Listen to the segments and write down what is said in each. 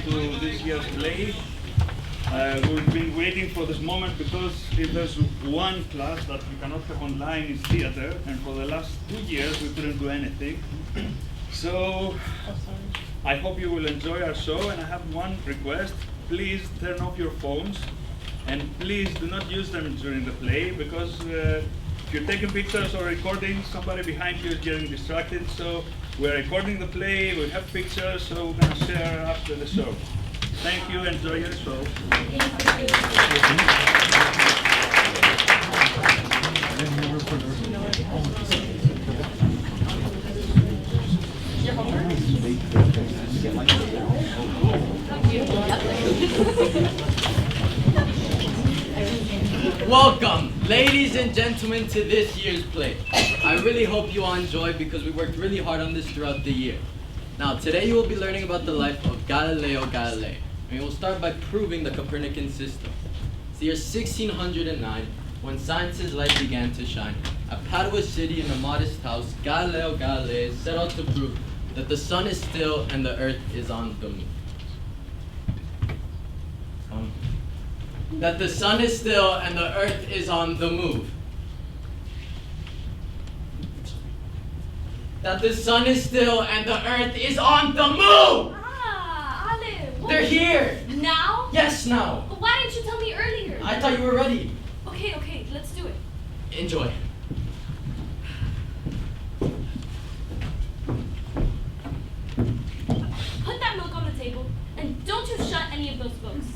to this year's play. We've been waiting for this moment because if there's one class that we cannot have online is theater, and for the last 2 years we couldn't do anything. So I hope you will enjoy our show, and I have one request. Please turn off your phones, and please do not use them during the play, because if you're taking pictures or recording, somebody behind you is getting distracted. So we're recording the play, we have pictures, so we're going to share after the show. Thank you, enjoy your show. Welcome, ladies and gentlemen, to this year's play. I really hope you all enjoy because we worked really hard on this throughout the year. Now, today you will be learning about the life of Galileo Galilei. And we will start by proving the Copernican system. It's the year 1609, when science's light began to shine. At Padua City, in a modest house, Galileo Galilei set out to prove that the sun is still and the earth is on the move. That the sun is still and the earth is on the move. That the sun is still and the earth is on the move! Ah, Ale. They're here! Now? Yes, now. But why didn't you tell me earlier? I thought you were ready. Okay, let's do it. Enjoy. Put that milk on the table, and don't you shut any of those books.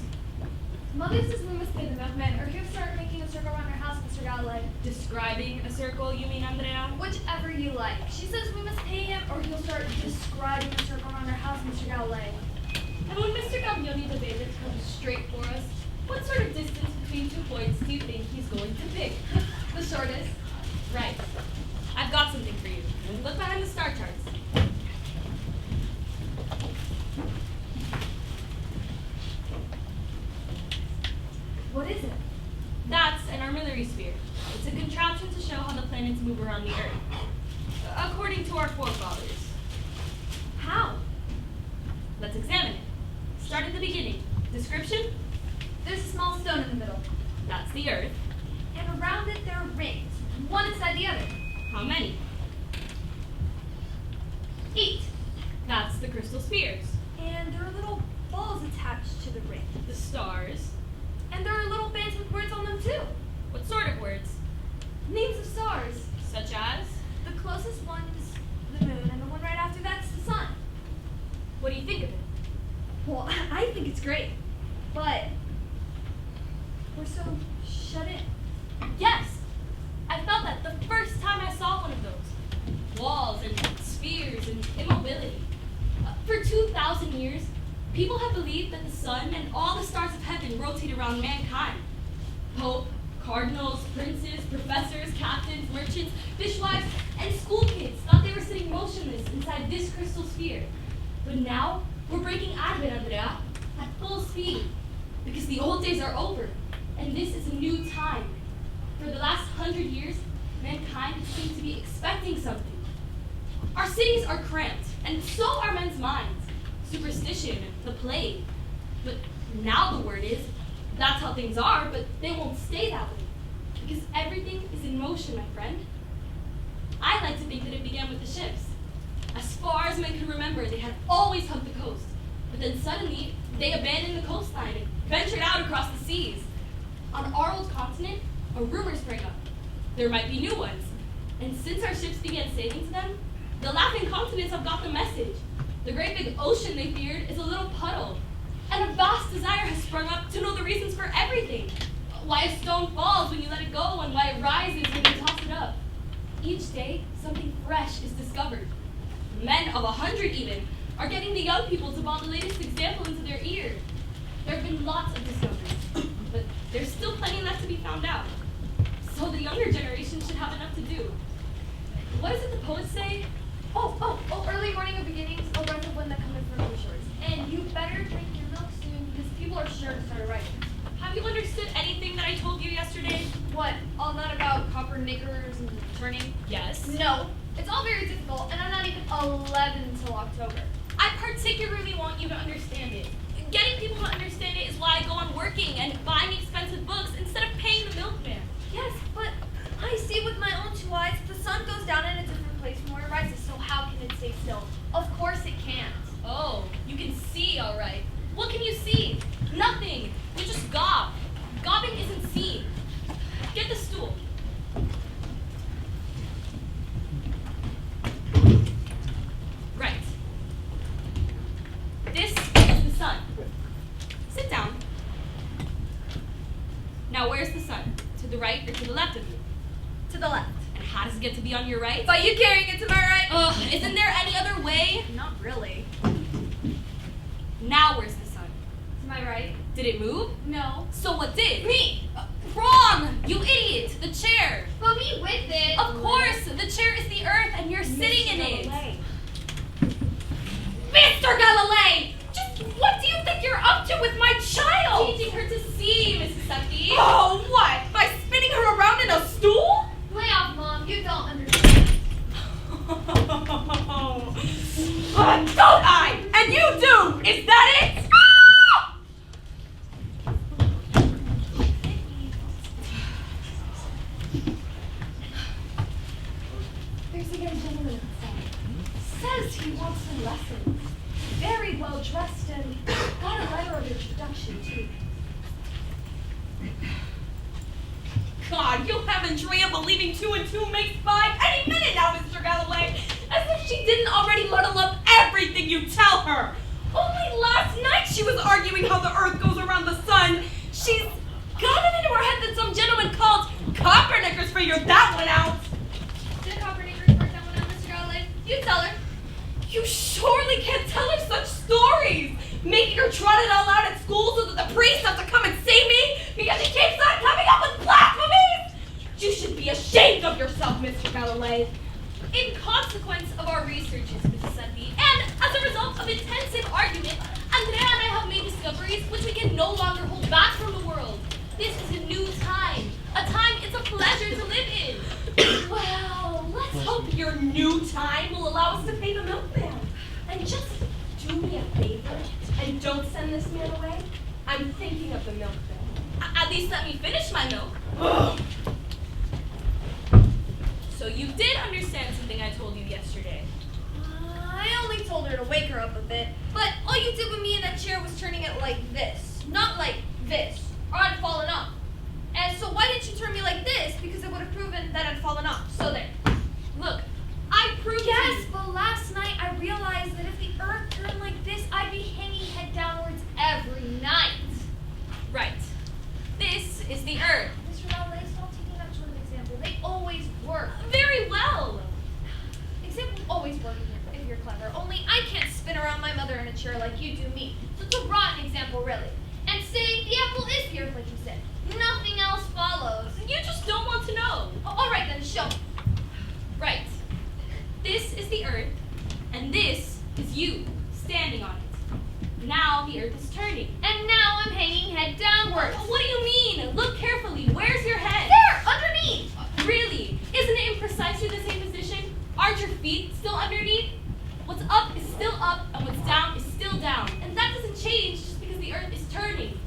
Mother says we must pay the milkman, or he'll start making a circle around our house, Mr. Galileo. Describing a circle, you mean, Andrea? Whichever you like. She says we must pay him, or he'll start describing a circle around our house, Mr. Galileo. And when Mr. Gaglioni the bandit comes straight for us, what sort of distance between 2 points do you think he's going to pick? The shortest. Right. I've got something for you. Look behind the star charts. What is it? That's an armillary sphere. It's a contraption to show how the planets move around the Earth, according to our forefathers. How? Let's examine it. Start at the beginning. Description? There's a small stone in the middle, That's the Earth. and around it there are rings, one inside the other. How many? 8. That's the crystal spheres. And there are little balls attached to the ring. The stars. And there are little bands with words on them too. What sort of words? Names of stars. Such as? The closest one is the moon, and the one right after that's the sun. What do you think of it? Well, I think it's great, but we're so shut in. Yes! I felt that the first time I saw one of those. Walls and spheres and immobility. For 2,000 years, people have believed that the sun and all the stars of heaven rotate around mankind. Pope, cardinals, princes, professors, captains, merchants, fishwives, and school kids thought they were sitting motionless inside this crystal sphere. But now, we're breaking out of it, Andrea, at full speed, because the old days are over, and this is a new time. For the last 100 years, mankind seems to be expecting something. Our cities are cramped, and so are men's minds. Superstition, the plague. But now the word is, that's how things are, but they won't stay that way. Because everything is in motion, my friend. I like to think that it began with the ships. As far as men can remember, they had always hugged the coast. But then suddenly, they abandoned the coastline and ventured out across the seas. On our old continent, a rumor sprang up. There might be new ones. And since our ships began sailing to them, the laughing continents have got the message. The great big ocean they feared is a little puddle. And a vast desire has sprung up to know the reasons for everything. Why a stone falls when you let it go, and why it rises when you toss it up. Each day, something fresh is discovered. Men of 100 even are getting the young people to bawl the latest example into their ear. There have been lots of discoveries, but there's still plenty left to be found out. So the younger generation should have enough to do. What does it the poets say? Early morning of beginnings, a breath of wind that cometh from the shores. And you better drink your milk soon, because people are sure to start writing. Have you understood anything that I told you yesterday? What, all that about copper knickers and turning? Yes. No, it's all very difficult, and I'm not even 11 till October. I particularly want you to understand it. the right or to the left of you? To the left. And how does it get to be on your right? By you carrying it to my right. Ugh, isn't there any other way? Not really. Now where's the sun? To my right. Did it move? No. So what did? Me. Wrong! You idiot! The chair! But me with it. Of course! The chair is the earth and you're sitting in it! Mr. Galileo! Just what do you think you're up to with my child? Teaching her to see, Mrs. Sarti. Oh, what? By spinning her around in a stool? Lay off, Mom. You don't understand. Don't I? And you do! Is that it? There's a young gentleman outside. Says he wants some lessons. Very well dressed and got a letter of introduction, too. God, you'll have Andrea believing 2 and 2 makes 5 any minute now, Mr. Galileo. As if she didn't already muddle up everything you tell her. Only last night she was arguing how the earth goes around the sun. She's got it into her head that some gentleman called Copernicus figured that one out. Did Copernicus work that one out, Mr. Galileo? You tell her. You surely can't tell her such stories. Making her trot it all out at school so that the priests have to come and see me because she keeps on coming up with blasphemies. You should be ashamed of yourself, Mr. Galileo. In consequence of our researches, Mrs. Sarti, and as a result of intensive argument, Andrea and I have made discoveries which we can no longer hold back from the world. This is a new time. A time it's a pleasure to live in. Well, let's hope your new time will allow us to pay the milkman. And just do me a favor and don't send this man away. I'm thinking of the milk bill. At least let me finish my milk. So you did understand something I told you yesterday. I only told her to wake her up a bit, but all you did with me in that chair was turning it like this, not like this, or I'd fallen off. And so why didn't you turn me like this? Because it would have proven that I'd fallen off. So there. Look, I proved to Yes, you. but last night I realized that if the earth turned like this, I'd be hanging head downwards every night. Right. This is the earth. Mr. Galileo, stop taking that sort of example. They always work. Very well. Examples always work if you're clever. Only I can't spin around my mother in a chair like you do me. So it's a rotten example, really. And say the apple is the earth, like you said. Nothing else follows. You just don't want to know. All right then, show me. Right. This is the earth, and this is you, standing on it. Now the earth is turning. And now I'm hanging head downwards. What do you mean? Look carefully. Where's your head? There, underneath. Really? Isn't it in precisely the same position? Aren't your feet still underneath? What's up is still up, and what's down is still down. And that doesn't change just because the earth is turning.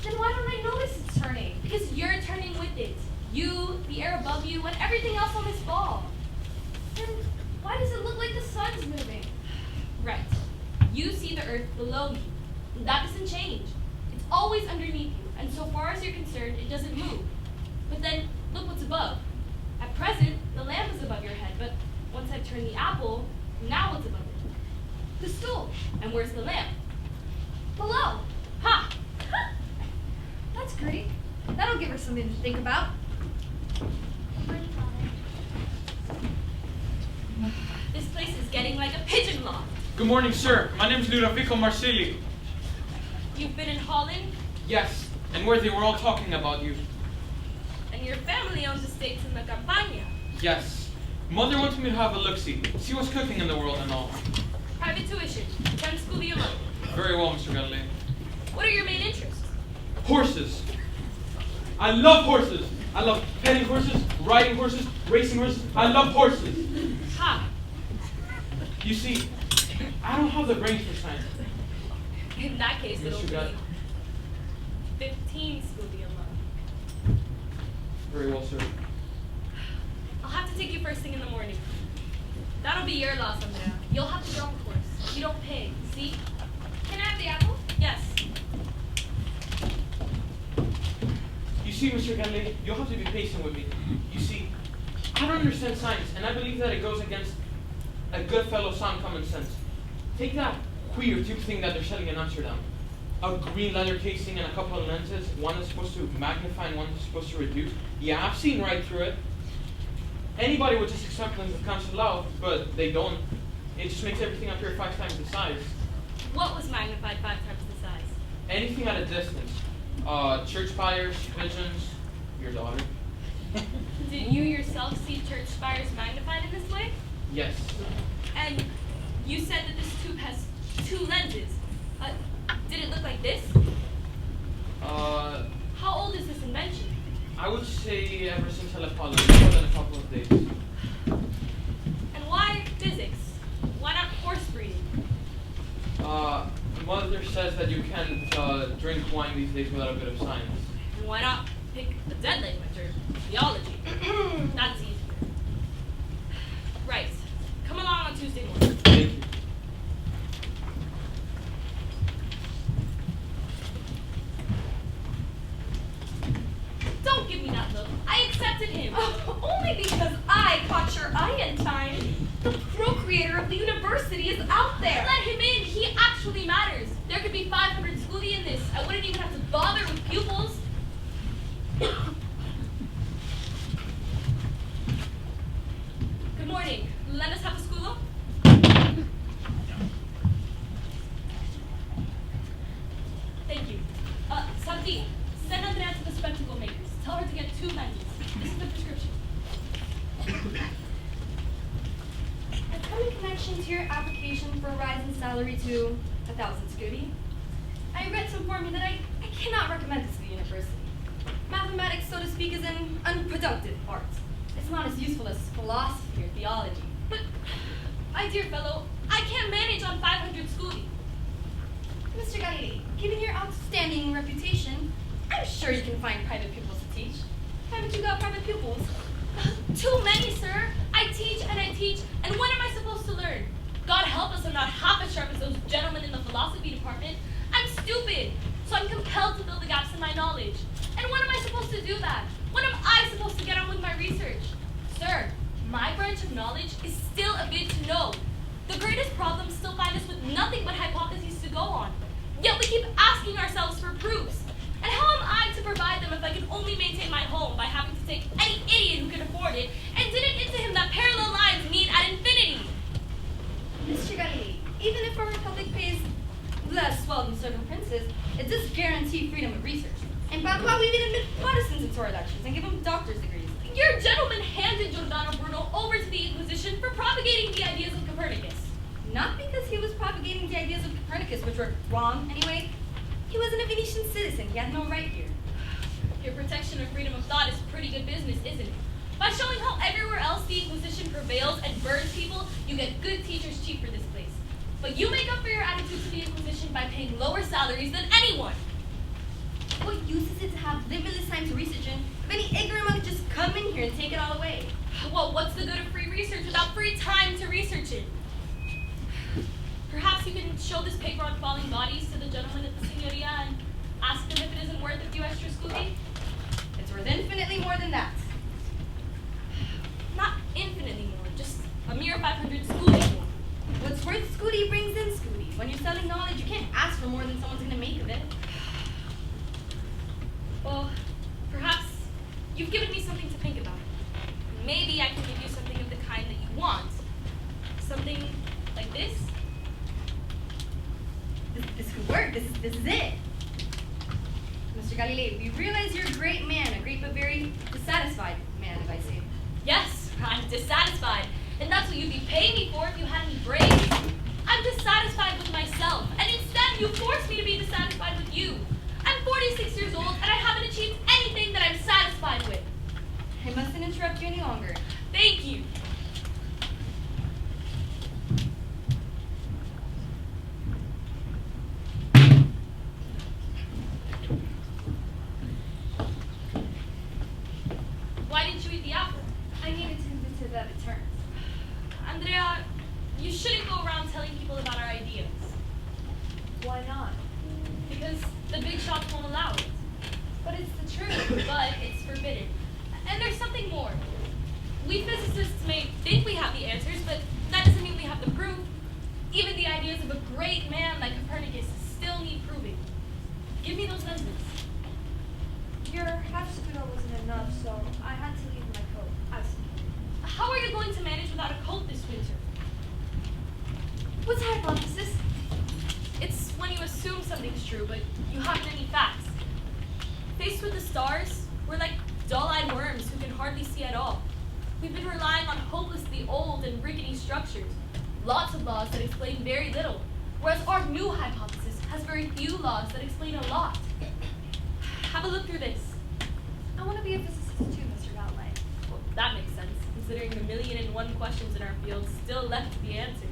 Then why don't I notice it's turning? Because you're turning with it. You, the air above you, and everything else on this ball. Then why does it look like the sun's moving? Right. You see the earth below you. And that doesn't change. It's always underneath you, and so far as you're concerned, it doesn't move. But then, look what's above. At present, the lamp is above your head, but once I've turned the apple, now what's above it? The stool. And where's the lamp? Below. Ha! That's great. That'll give her something to think about. This place is getting like a pigeon loft. Good morning, sir. My name's Ludovico Marsili. You've been in Holland, Yes, and Worthy, we're all talking about you. and your family owns estates in La Campagna. Yes. Mother wants me to have a look-see, see what's cooking in the world and all. Private tuition. 10 school a month. Very well, Mr. Galileo. What are your main interests? Horses. I love horses. I love petting horses, riding horses, racing horses. I love horses. Ha! You see, I don't have the brains for science. In that case, it'll Mr. be Gal- 15 school a month. Very well, sir. I'll have to take you first thing in the morning. That'll be your loss, Andrea. You'll have to drop a course. You don't pay, see? Can I have the apple? Yes. You see, Mr. Galileo, you'll have to be patient with me. You see, I don't understand science, and I believe that it goes against a good fellow sound common sense. Take that queer tube thing that they're selling in Amsterdam. a green leather casing and a couple of lenses. One is supposed to magnify and one is supposed to reduce. Yeah, I've seen right through it. Anybody would just accept them as counsel out, but they don't. It just makes everything up here 5 times the size. What was magnified 5 times the size? Anything at a distance. Church spires, visions, your daughter. Did you yourself see church spires magnified in this way? Yes. And you said that this tube has 2 lenses. Did it look like this? How old is this invention? I would say ever since I left college, more than a couple of days. And why physics? Why not horse breeding? Mother says that you can't drink wine these days without a bit of science. And why not pick a dead language or theology? That's easier. Right. Come along on Tuesday morning. Thank you. Don't give me that look. I accepted him. Only because I caught your eye in time. The procreator of the university is out there. Let him in. He actually matters. There could be 500 scudi in this. I wouldn't even have to bother with pupils. Good morning. Let us have a skulo. Thank you. Sarti, send Andrea to the spectacle makers. Tell her to get 2 lenses. This is the prescription. I've come in connection to your application for a rise in salary to 1,000 scudi. I regret to inform you that I cannot recommend this to the university. Mathematics, so to speak, is an unproductive art. It's not as useful as philosophy or theology. But, my dear fellow, I can't manage on 500 scudi. Mr. Galileo, given your outstanding reputation, I'm sure you can find private pupils to teach. Haven't you got private pupils? Too many, sir. I teach, and what am I supposed to learn? God help us, I'm not half as sharp as those gentlemen in the philosophy department. I'm stupid, so I'm compelled to fill the gaps in my knowledge. And when am I supposed to do that? When am I supposed to get on with my research? Sir, my branch of knowledge is still a bit to know. The greatest problems still find us with nothing but hypotheses to go on. Yet we keep asking ourselves for proofs. And how am I to provide them if I can only maintain my home by having to take any idiot who can afford it and did it into him that parallel lines meet at infinity? Mr. Galileo, even if our republic pays less well than certain princes, it does guarantee freedom of research. In Padua, we even admit Protestants into our lectures and give them doctor's degrees. Your gentleman handed Giordano Bruno over to the Inquisition for propagating the ideas of Copernicus. Not because he was propagating the ideas of Copernicus, which were wrong anyway. He wasn't a Venetian citizen. He had no right here. Your protection of freedom of thought is pretty good business, isn't it? By showing how everywhere else the Inquisition prevails and burns people, you get good teachers cheap for this place. But you make up for your attitude to the Inquisition by paying lower salaries than anyone. What use is it to have limitless time to research in if any ignorant monk just come in here and take it all away? Well, what's the good of free research without free time to research it? Perhaps you can show this paper on falling bodies to the gentleman at the Signoria and ask them if it isn't worth a few extra scudi? It's worth infinitely more than that. Not infinitely more, just a mere 500 scudi more. What's worth scudi brings in scudi. When you're selling knowledge, you can't ask for more than someone's going to make of it. Well, perhaps you've given me something to think about. Maybe I can give you something of the kind that you want. Something like this? This could work. This is it. Mr. Galileo, we realize you're a great man, a great but very dissatisfied man, if I say. Yes, I'm dissatisfied. And that's what you'd be paying me for if you had any brains. I'm dissatisfied with myself, and instead you force me to be dissatisfied with you. I'm 46 years old, and I haven't achieved anything that I'm satisfied with. I mustn't interrupt you any longer. Thank you. Why didn't you eat the apple? I needed to the return. Andrea, you shouldn't go around telling people about our ideas. Why not? Because the big shots won't allow it. But it's the truth. But it's forbidden. And there's something more. We physicists may think we have the answers, but that doesn't mean we have the proof. Even the ideas of a great man like Copernicus still need proving. business. Your half scudo wasn't enough, so I had to leave my coat. I see. How are you going to manage without a coat this winter? What's hypothesis? It's when you assume something's true, but you haven't any facts. Faced with the stars, we're like dull-eyed worms who can hardly see at all. We've been relying on hopelessly old and rickety structures, lots of laws that explain very little, whereas our new hypothesis has very few laws that explain a lot. Have a look through this. I want to be a physicist too, Mr. Galileo. Well, that makes sense, considering the 1,000,001 questions in our field still left to be answered.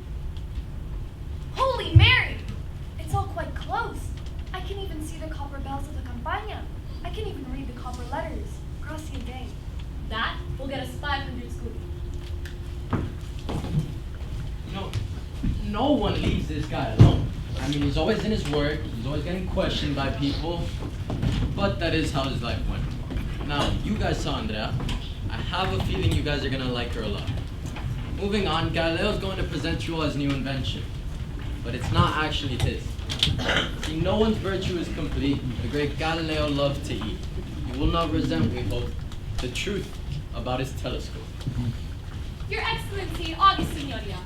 Holy Mary! It's all quite close. I can even see the copper bells of the campagna. I can even read the copper letters. Grazie a Dei. That will get us 500 scudi. No one leaves this guy alone. I mean, he's always in his work, he's always getting questioned by people, but that is how his life went. Now, you guys saw Andrea. I have a feeling you guys are gonna like her a lot. Moving on, Galileo's going to present you all his new invention, but it's not actually his. See, no one's virtue is complete. The great Galileo loved to eat. You will not resent, we hope, the truth about his telescope. Your Excellency, August Signoria,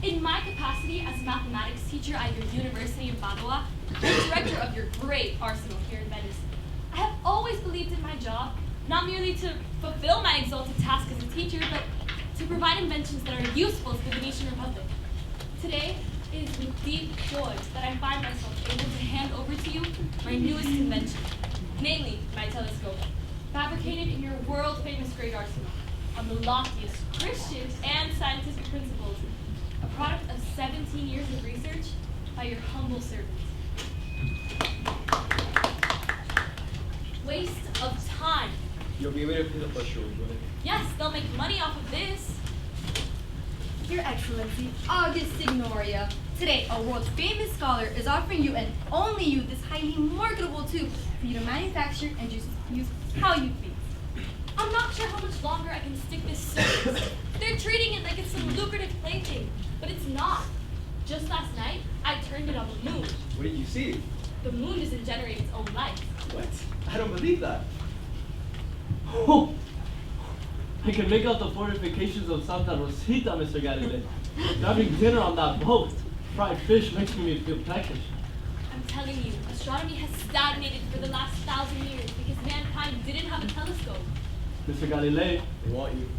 in my capacity as a mathematics teacher at your university in Padua, and director of your great arsenal here in Venice, I have always believed in my job, not merely to fulfill my exalted task as a teacher, but to provide inventions that are useful to the Venetian Republic. Today, it is with deep joy that I find myself able to hand over to you my newest invention, namely my telescope, fabricated in your world-famous great arsenal, on the loftiest Christian and scientific principles, a product of 17 years of research by your humble servant. Waste of time. You'll be able to pay the first room, right? Yes, they'll make money off of this. Your Excellency, August Signoria, today a world-famous scholar is offering you and only you this highly marketable tube for you to manufacture and just use how you please. I'm not sure how much longer I can stick this service. They're treating it like it's some lucrative plaything, but it's not. Just last night, I turned it on the moon. What did you see? The moon doesn't generate its own light. What? I don't believe that. Oh, I can make out the fortifications of Santa Rosita, Mr. Galileo. Having dinner on that boat, fried fish makes me feel peckish. I'm telling you, astronomy has stagnated for the last 1,000 years because mankind didn't have a telescope. Mr. Galileo, They want you.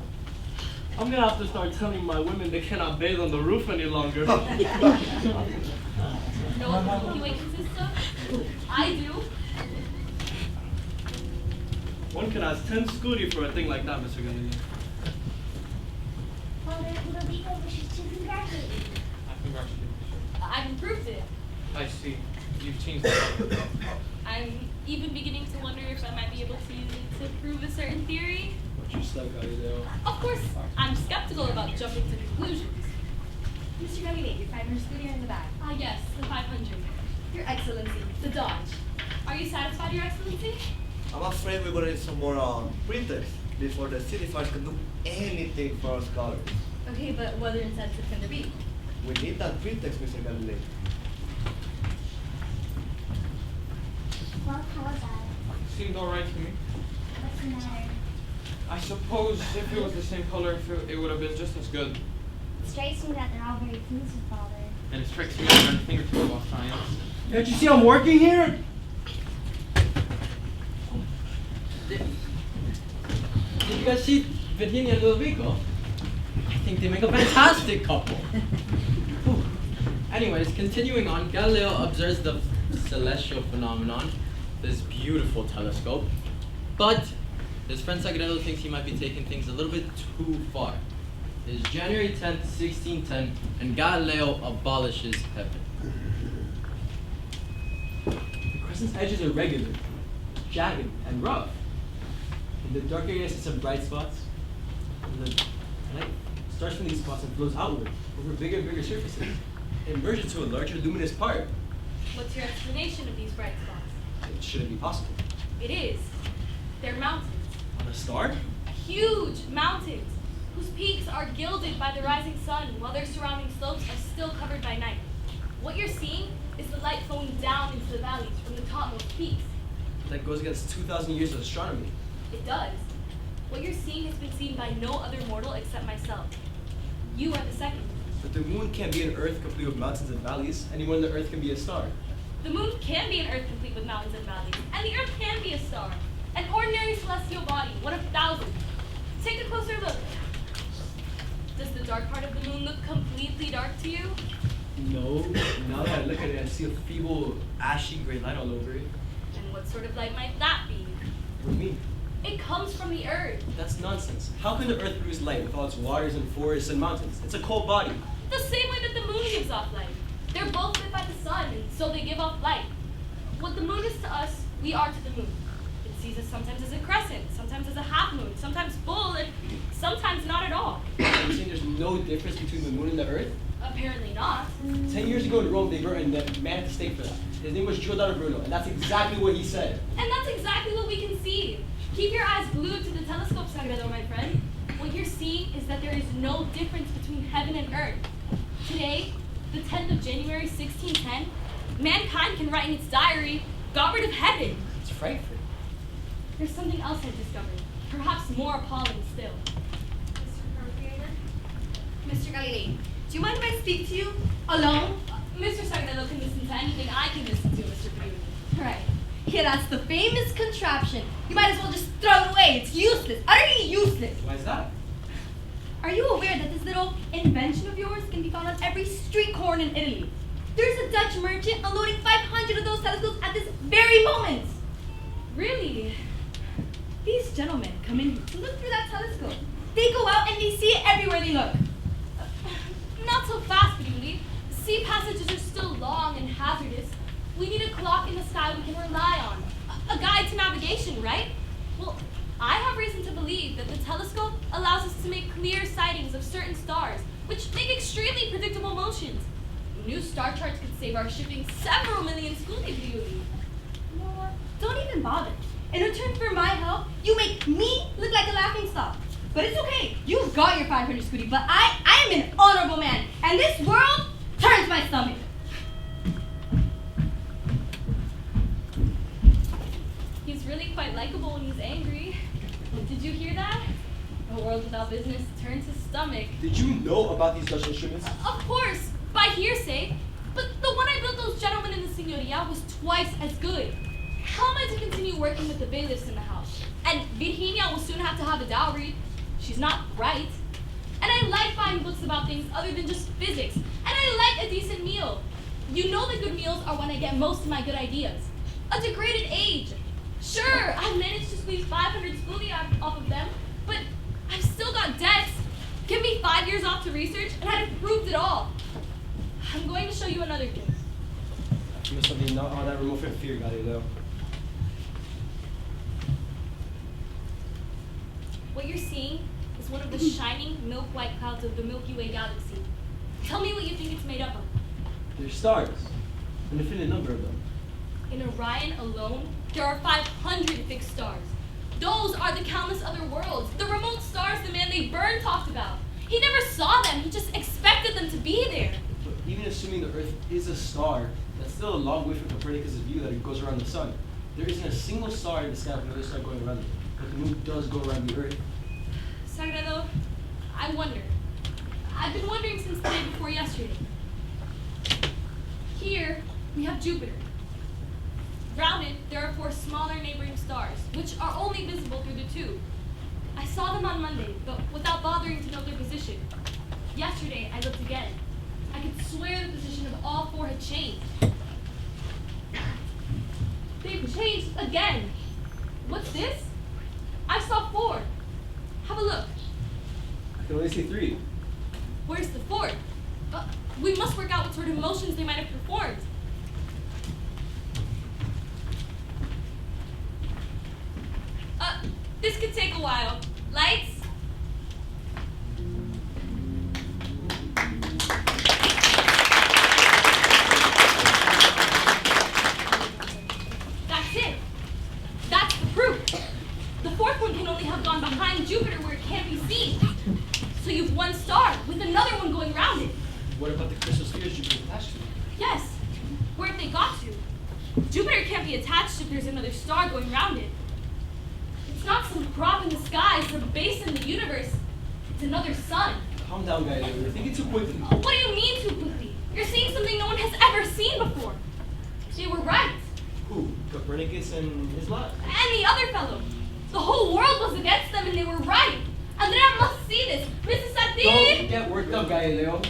I'm gonna have to start telling my women they cannot bathe on the roof any longer. Know what the Milky Way consists of? I do. One can ask 10 scudi for a thing like that, Mr. Galileo. Father Ludovico wishes to congratulate you. I congratulate you, I've improved it. sir. I see. You've changed it. I'm even beginning to wonder if I might be able to use it to prove a certain theory. What's your stuff, Galileo? Of course, I'm skeptical about jumping to conclusions. Mr. Galileo, your 500 scudi are in the bag. Ah, yes, the 500. Your Excellency, The Dodge. Are you satisfied, Your Excellency? I'm afraid we're going to need some more printers before the city files can do anything for our scholars. okay, but what other incentives can there be? We need that pretext, Mr. Galileo. Well, how was that? Seemed alright to me. What's the matter? I suppose if it was the same color, it would have been just as good. It strikes me that they're all very pleased with Father. And it strikes me as a thing or two about science. Can't you see I'm working here? Did you guys see Virginia and Ludovico? I think they make a fantastic couple. Whew. Anyways, continuing on, Galileo observes the celestial phenomenon, this beautiful telescope, but his friend Sagredo thinks he might be taking things a little bit too far. It is January 10th, 1610, and Galileo abolishes heaven. The crescent's edges are regular, jagged, and rough. In the dark areas, see some bright spots. And the light starts from these spots and flows outward over bigger and bigger surfaces. It merges into a larger luminous part. What's your explanation of these bright spots? It shouldn't be possible. It is. They're mountains. On a star? Huge mountains, whose peaks are gilded by the rising sun while their surrounding slopes are still covered by night. What you're seeing is the light flowing down into the valleys from the topmost peaks. That goes against 2,000 years of astronomy. It does. What you're seeing has been seen by no other mortal except myself. You are the second. But the moon can't be an Earth complete with mountains and valleys, any more than the Earth can be a star. The moon can be an Earth complete with mountains and valleys, and the Earth can be a star. An ordinary celestial body, one of thousands. Take a closer look. Does the dark part of the moon look completely dark to you? No. Now that I look at it, I see a feeble, ashy gray light all over it. And what sort of light might that be? What do you mean? It comes from the Earth. That's nonsense. How can the Earth produce light with all its waters and forests and mountains? It's a cold body. The same way that the moon gives off light. They're both lit by the sun, and so they give off light. What the moon is to us, we are to the moon. It sees us sometimes as a crescent, sometimes as a half moon, sometimes full, and sometimes not at all. You're saying there's no difference between the moon and the Earth? Apparently not. 10 years ago in Rome, they burned a man at the stake for that. His name was Giordano Bruno, and that's exactly what he said. And that's exactly what we can see. Keep your eyes glued to the telescope, Sagrado, my friend. What you're seeing is that there is no difference between heaven and earth. Today, the 10th of January, 1610, mankind can write in its diary, got rid of heaven. It's frightful. There's something else I've discovered, perhaps more appalling still. Mr. Galileo, do you mind if I speak to you alone? Mr. Sagrado can listen to anything I can listen to, Mr. Beauty. Right. Yeah, that's the famous contraption. You might as well just throw it away. It's useless, utterly useless. Why is that? Are you aware that this little invention of yours can be found on every street corner in Italy? There's a Dutch merchant unloading 500 of those telescopes at this very moment. Really? These gentlemen come in to look through that telescope. They go out and they see it everywhere they look. Not so fast, Beauty. Sea passages are still long and hazardous. We need a clock in the sky we can rely on. A guide to navigation, right? Well, I have reason to believe that the telescope allows us to make clear sightings of certain stars, which make extremely predictable motions. New star charts could save our shipping several million scudi, Beauty. You know what? Don't even bother. In return for my help, you make me look like a laughing stock. But it's okay. You've got your 500 scudi, but I am an honorable man, and this world turns my stomach. He's really quite likable when he's angry. Did you hear that? A world without business turns his stomach. Did you know about these Dutch instruments? Of course, by hearsay. But the one I built those gentlemen in the Signoria was twice as good. How am I to continue working with the bailiffs in the house? And Virginia will soon have to have a dowry. She's not bright. And I like buying books about things other than just physics. And I like a decent meal. You know the good meals are when I get most of my good ideas. A degraded age. Sure, I managed to squeeze 500 scudi off of them, but I've still got debts. Give me 5 years off to research, and I'd have proved it all. I'm going to show you another thing. You must have been not all that remote from fear, Galileo. What you're seeing is one of the shining milk-white clouds of the Milky Way galaxy. Tell me what you think it's made up of. They're stars. An infinite number of them. In Orion alone, there are 500 fixed stars. Those are the countless other worlds, the remote stars the man named Byrne talked about. He never saw them, he just expected them to be there. But even assuming the Earth is a star, that's still a long way from Copernicus' view that it goes around the sun. There isn't a single star in the sky with another star going around it. But the moon does go around the Earth. Sagrado, I wonder. I've been wondering since the day before yesterday. Here, we have Jupiter. Round it, there are 4 smaller neighboring stars, which are only visible through the tube. I saw them on Monday, but without bothering to know their position. Yesterday, I looked again. I could swear the position of all 4 had changed. They've changed again. What's this? I saw 4. Have a look. I can only see 3. Where's the 4th? We must work out what sort of motions they might have performed. This could take a while. Lights? That's it. That's the proof. The 4th one can only have gone behind Jupiter where it can't be seen. So you've 1 star with another one going around it. What about the crystal spheres Jupiter attached to? Yes. Where have they got to? Jupiter fire can't be attached if there's another star going around it. It's not some crop in the sky, some base in the universe. It's another sun. Calm down, Galileo. You're thinking too quickly. What do you mean too quickly? You're seeing something no one has ever seen before. They were right. Who? Copernicus and his lot? And the other fellow. The whole world was against them and they were right. Andrea must see this. Mrs. Sarti! Don't get worked up, Galileo.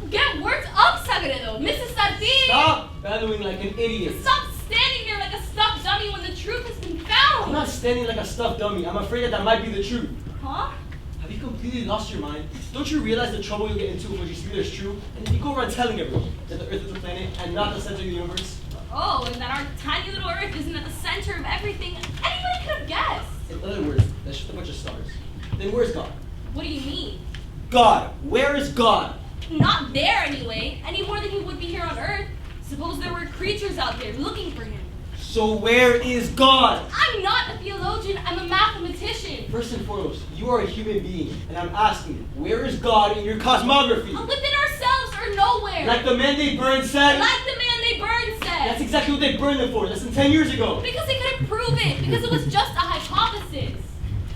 Get worked up, Sagredo. Mrs. Sarti! Stop bellowing like an idiot. Stop standing there like a stuffed dummy when the truth has been I'm found. not standing like a stuffed dummy. I'm afraid that might be the truth. Huh? Have you completely lost your mind? Don't you realize the trouble you'll get into when you see that it's true? And if you go around telling everyone that the Earth is a planet and not the center of the universe? Oh, and that our tiny little Earth isn't at the center of everything. Anybody could have guessed. In other words, that's just a bunch of stars. Then where's God? What do you mean? God! Where is God? Not there anyway, any more than he would be here on Earth. Suppose there were creatures out there looking for him. So where is God? I'm not a theologian, I'm a mathematician. First and foremost, you are a human being, and I'm asking you, where is God in your cosmography? Within ourselves or nowhere. Like the man they burned said? Like the man they burned said. That's exactly what they burned them for, less than 10 years ago. Because they couldn't prove it, because it was just a hypothesis.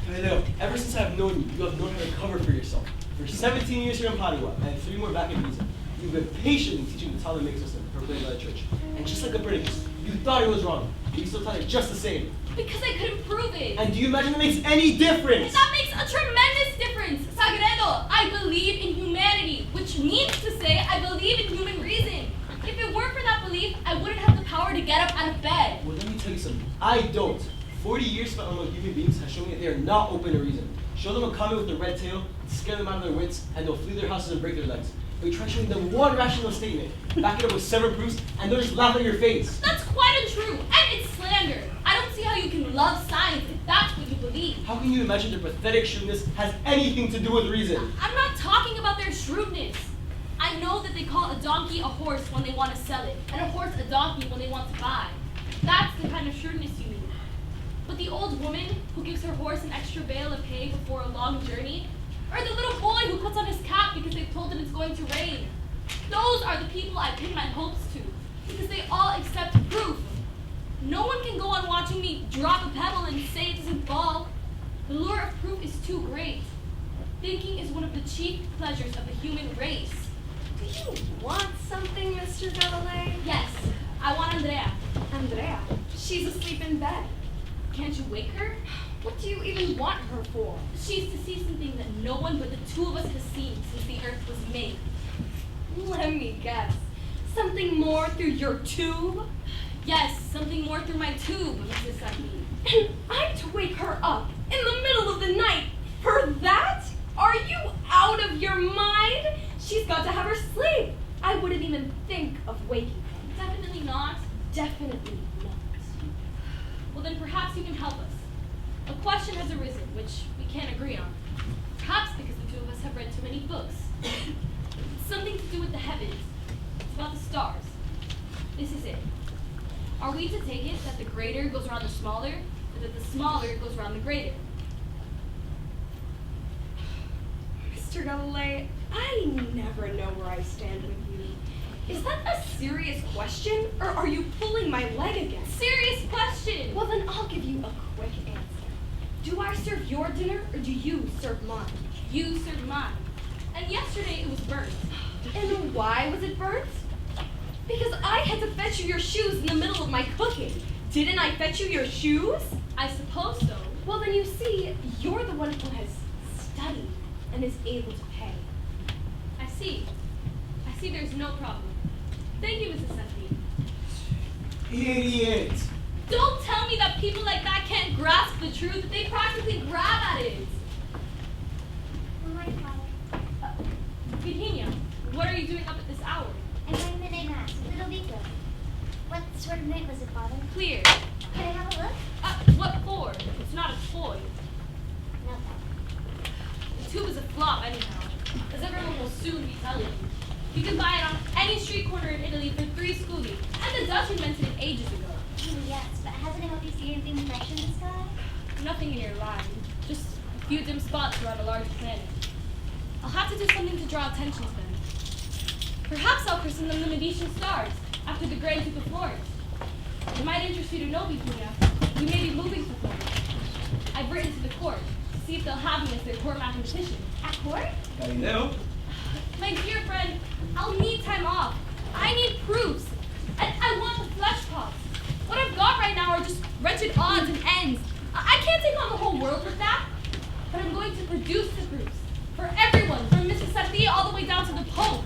Galileo, ever since I've known you, you have known how to cover for yourself. For 17 years here in Padua, and 3 more back in Pisa, you've been patiently teaching the Ptolemaic system proclaimed by the church. And just like Copernicus, you thought it was wrong, but you still taught it just the same. Because I couldn't prove it. And do you imagine that makes any difference? That makes a tremendous difference. Sagredo, I believe in humanity, which means to say I believe in human reason. If it weren't for that belief, I wouldn't have the power to get up out of bed. Well, let me tell you something. I don't. 40 years spent among human beings has shown me that they are not open to reason. Show them a comet with a red tail, scare them out of their wits, and they'll flee their houses and break their legs. But you try showing them one rational statement, back it up with 7 proofs, and they'll just laugh at your face. That's quite untrue, and it's slander. I don't see how you can love science if that's what you believe. How can you imagine their pathetic shrewdness has anything to do with reason? I'm not talking about their shrewdness. I know that they call a donkey a horse when they want to sell it, and a horse a donkey when they want to buy. That's the kind of shrewdness you mean. But the old woman who gives her horse an extra bale of hay before a long journey, or the little boy who puts on his cap because they've told him it's going to rain, those are the people I pin my hopes to, because they all accept proof. No one can go on watching me drop a pebble and say it doesn't fall. The lure of proof is too great. Thinking is one of the chief pleasures of the human race. Do you want something, Mr. Galileo? Yes, I want Andrea. Andrea, she's asleep in bed. Can't you wake her? What do you even want her for? She's to see something that no one but the 2 of us has seen since the Earth was made. Let me guess. Something more through your tube? Yes, something more through my tube, Mrs. Sarti. And I'm to wake her up in the middle of the night for that? Are you out of your mind? She's got to have her sleep. I wouldn't even think of waking her. Definitely not. Definitely not. Well, then perhaps you can help us. A question has arisen, which we can't agree on. Perhaps because the 2 of us have read too many books. It's something to do with the heavens. It's about the stars. This is it. Are we to take it that the greater goes around the smaller, or that the smaller goes around the greater? Mr. Galileo, I never know where I stand with you. Is that a serious question, or are you pulling my leg again? Serious question! Well, then I'll give you a quick answer. Do I serve your dinner, or do you serve mine? You served mine. And yesterday it was burnt. And why was it burnt? Because I had to fetch you your shoes in the middle of my cooking. Didn't I fetch you your shoes? I suppose so. Well, then you see, you're the one who has studied and is able to pay. I see. I see there's no problem. Thank you, Mrs. Sarti. Idiot! Don't tell me that people like that can't grasp the truth. They practically grab at it. Good morning, Father. Virginia, what are you doing up at this hour? I'm going midnight mass with Ludovico. What sort of night was it, Father? Clear. Can I have a look? What for? It's not a toy. No, Father. The tube is a flop anyhow, as everyone will soon be telling you. You can buy it on any street corner in Italy for 3 scudi, and the Dutch invented it ages ago. Yes, but hasn't it helped you see anything fresh in the sky? Nothing in your line, just a few dim spots around a large planet. I'll have to do something to draw attention to them. Perhaps I'll christen them the Medicean stars, after the Grand Duke of Florence. It might interest you to know, Petunia, we may be moving to Florence. I've written to the court to see if they'll have me as their court mathematician. At court? Galileo? My dear friend, I'll need time off. I need proofs. And I want the flesh pots. What I've got right now are just wretched odds and ends. I can't take on the whole world with that. But I'm going to produce the proofs. For everyone, from Mrs. Sarti all the way down to the Pope.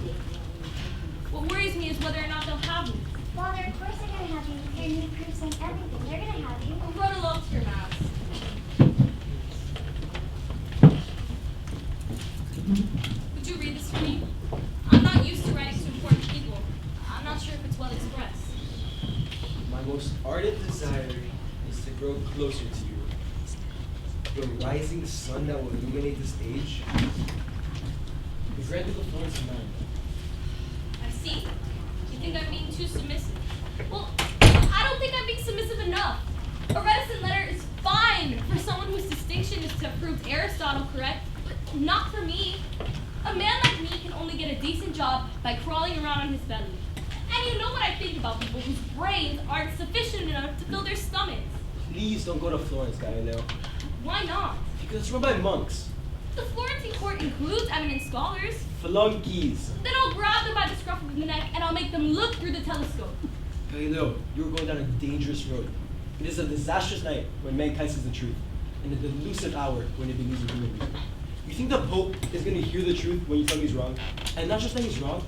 What worries me is whether or not they'll have me. Father, of course they're gonna have you with your new proofs and everything. They're gonna have you. Run along to your mass. Would you read this for me? I'm not used to writing to important people. I'm not sure if it's well expressed. My most ardent desire is to grow closer to you. The rising sun that will illuminate this age. The grand Duke of Florence and mine. I see. You think I'm being too submissive. Well, I don't think I'm being submissive enough. A reticent letter is fine for someone whose distinction is to have proved Aristotle correct, but not for me. A man like me can only get a decent job by crawling around on his belly. And you know what I think about people whose brains aren't sufficient enough to fill their stomachs. Please don't go to Florence, Galileo. Why not? Because it's run by monks. The Florentine court includes eminent scholars. Flunkies. Then I'll grab them by the scruff of the neck and I'll make them look through the telescope. Galileo, you're going down a dangerous road. It is a disastrous night when mankind sees the truth, and a delusive hour when it believes in human reason. You think the Pope is going to hear the truth when you tell him he's wrong? And not just that he's wrong,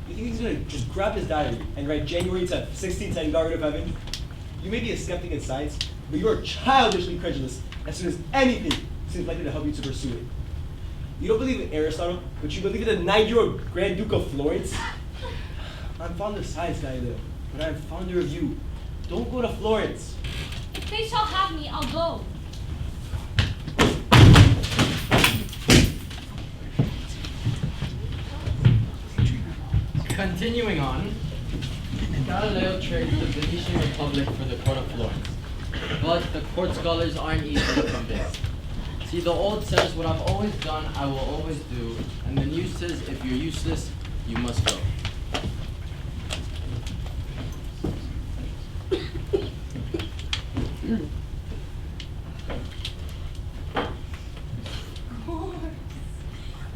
you think he's going to just grab his diary and write January 10th, 1610, Garden of Heaven? You may be a skeptic in science, but you're childishly credulous as soon as anything seems likely to help you to pursue it. You don't believe in Aristotle, but you believe in the 9-year-old Grand Duke of Florence? I'm fond of science, Galileo, but I'm fonder of you. Don't go to Florence. If they shall have me, I'll go. Continuing on, Galileo traded the Venetian Republic for the court of Florence. But the court scholars aren't easily convinced. See, the old says, what I've always done, I will always do. And the new says, if you're useless, you must go.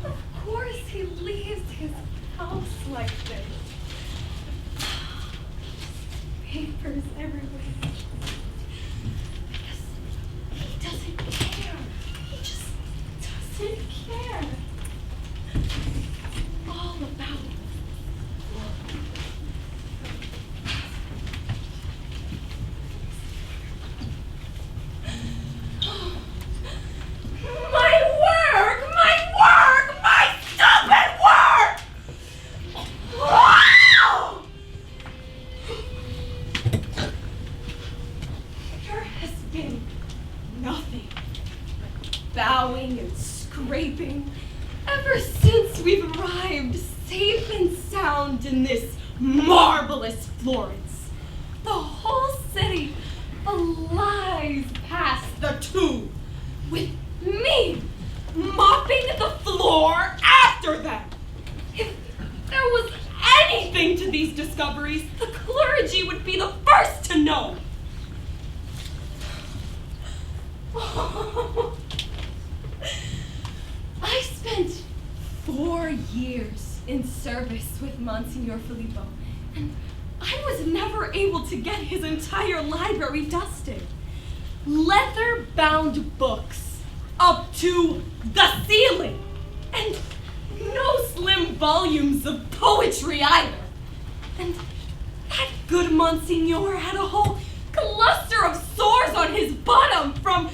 Of course he leaves his house like this. Papers everywhere. He doesn't care. He just doesn't care. All about my stupid work! Wow! There has been nothing but bowing and scraping ever since we've arrived safe and sound in this marvelous Florence. The whole city flies past the tube with me mopping the floor after them. If there was anything to these discoveries, the clergy would be the first to know. I spent 4 years in service with Monsignor Filippo, and I was never able to get his entire library dusted. Leather-bound books up to the ceiling, and no slim volumes of poetry either. And that good Monsignor had a whole cluster of sores on his bottom from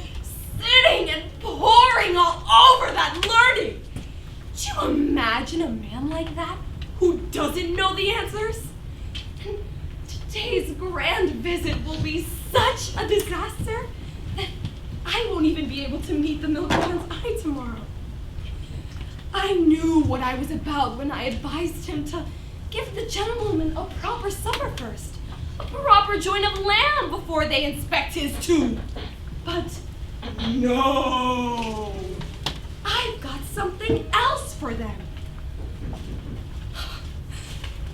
sitting and poring all over that learning. Do you imagine a man like that who doesn't know the answers? And today's grand visit will be such a disaster that I won't even be able to meet the milkman's eye tomorrow. I knew what I was about when I advised him to give the gentlemen a proper supper first, a proper joint of lamb before they inspect his tomb. But no, I've got something else for them.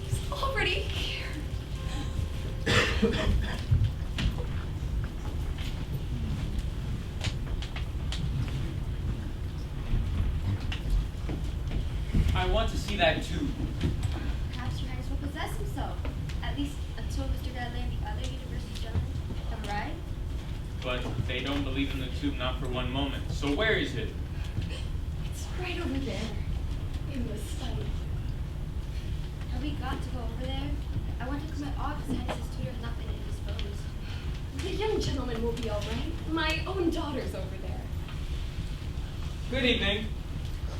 He's already here. want to see that too. Perhaps Your Highness will possess himself, at least until Mr. Galileo and the other university gentlemen have arrived. But they don't believe in the tube, not for one moment. So where is it? It's right over there, in the study. Have we got to go over there? I want to commit all His Highness's tutor has not been indisposed. The young gentleman will be all right. My own daughter's over there. Good evening.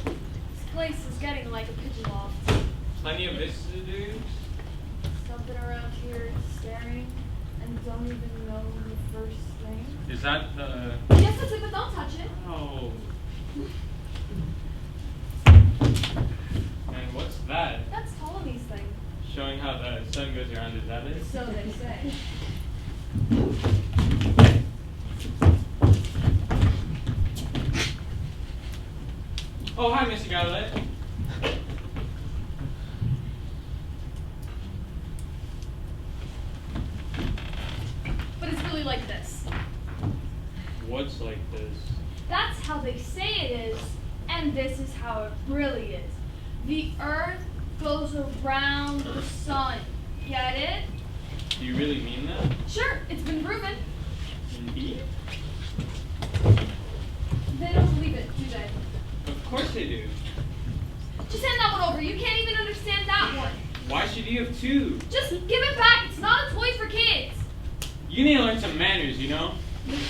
This place is getting like a pigeon loft. Plenty of visitors. Something around here staring and don't even know the first thing. Is that the... Yes, that's it, but don't touch it. Oh. And what's that? That's Ptolemy's thing. Showing how the sun goes around, is that it? So they say. Oh, hi, Mr. Galileo. But it's really like this. What's like this? That's how they say it is, and this is how it really is. The Earth goes around the sun. Get it? Do you really mean that? Sure, it's been proven. Indeed. They don't believe it, do they? Of course they do. Just hand that one over. You can't even understand that one. Why should you have two? Just give it back. It's not a toy for kids. You need to learn some manners, you know?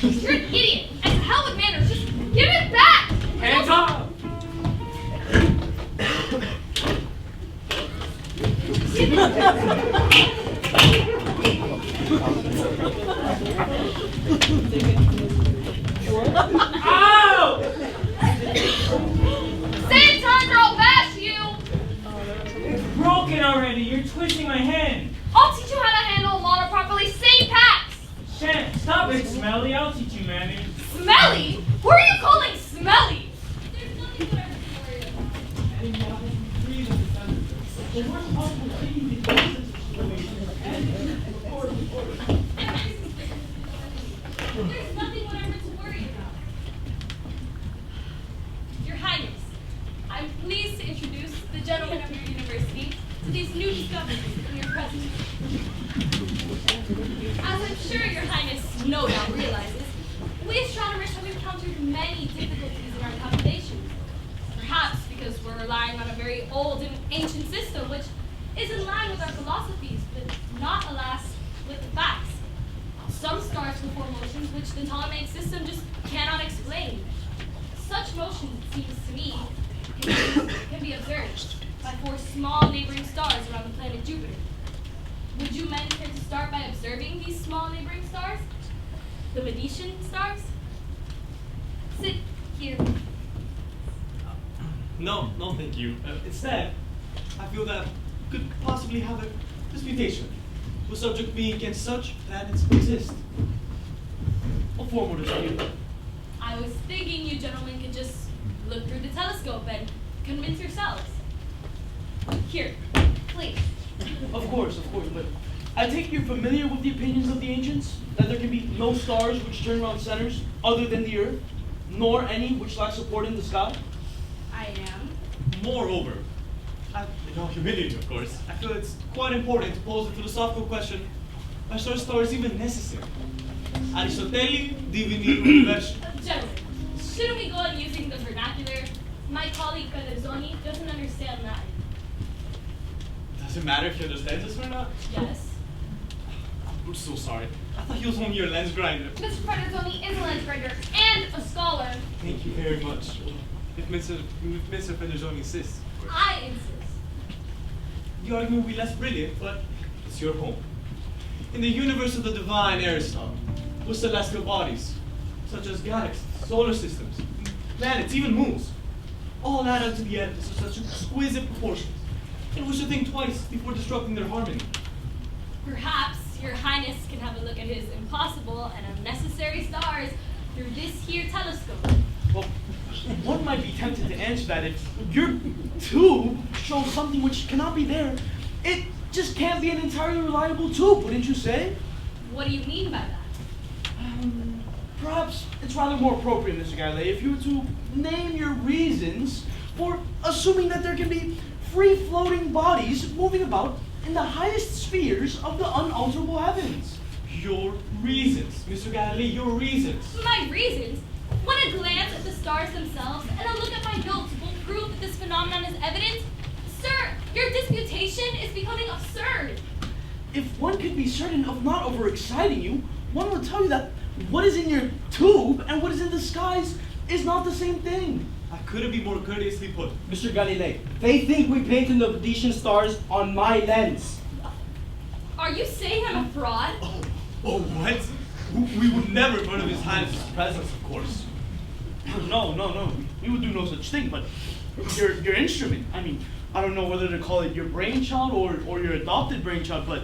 You're an idiot. And to hell with manners. Just give it back. Hands up! Ow! Same time or I'll bash you. It's broken already. You're twisting my hand. I'll teach you how to handle a motor properly. Same packs. Shan, stop it, Smelly. I'll teach you manners. Smelly? Who are you calling smelly? There's nothing whatever to worry about. There's nothing whatever to worry about. Your Highness, I'm pleased to introduce the gentlemen of your university to these new discoveries in your presence. As I'm sure your Highness no doubt realizes, we astronomers have encountered many difficulties in our calculations. Perhaps because we're relying on a very old and ancient system which is in line with our philosophies, but not, alas, with the facts. Some stars perform motions which the Ptolemaic system just cannot explain. Such motions, it seems to me, can be observed by 4 small neighboring stars around the planet Jupiter. Would you men care to start by observing these small neighboring stars? The Medicean stars? Sit here. No, thank you. Instead, I feel that we could possibly have a disputation, with subject being against such planets exist. A formal dispute. I was thinking you gentlemen could just look through the telescope and convince yourselves. Here, please. Of course, but I take you're familiar with the opinions of the ancients? That there can be no stars which turn around centers other than the Earth, nor any which lack support in the sky? I am. Moreover, in all humility, of course, I feel it's quite important to pose the philosophical question, are such stars even necessary? Aristoteli divini universe. Gentlemen, shouldn't we go on using the vernacular? My colleague Pellerzoni doesn't understand Latin. Does it matter if he understands us or not? Yes. I'm so sorry. I thought he was only your lens grinder. Mr. Pellerzoni is a lens grinder and a scholar. Thank you very much. If Mr. Pellerzoni insists. I insist. The argument will be less brilliant, but it's your home. In the universe of the divine Aristotle, with celestial bodies, such as galaxies, solar systems, planets, even moons, all add up to the edifice of such exquisite proportions, and we should think twice before disrupting their harmony. Perhaps your Highness can have a look at his impossible and unnecessary stars through this here telescope. Well, one might be tempted to answer that if your tube shows something which cannot be there, it just can't be an entirely reliable tube, wouldn't you say? What do you mean by that? Perhaps it's rather more appropriate, Mr. Galileo, if you were to name your reasons for assuming that there can be free-floating bodies moving about in the highest spheres of the unalterable heavens. Your reasons, Mr. Galileo, your reasons. My reasons? When a glance at the stars themselves and a look at my notes will prove that this phenomenon is evident? Sir, your disputation is becoming absurd. If one could be certain of not overexciting you, one would tell you that what is in your tube and what is in the skies is not the same thing. I couldn't be more courteously put. Mr. Galileo, they think we painted the Venetian stars on my lens. Are you saying I'm a fraud? Oh, what? We would never burn of His Highness's presence, of course. No. We would do no such thing, but your instrument, I mean, I don't know whether to call it your brainchild or your adopted brainchild, but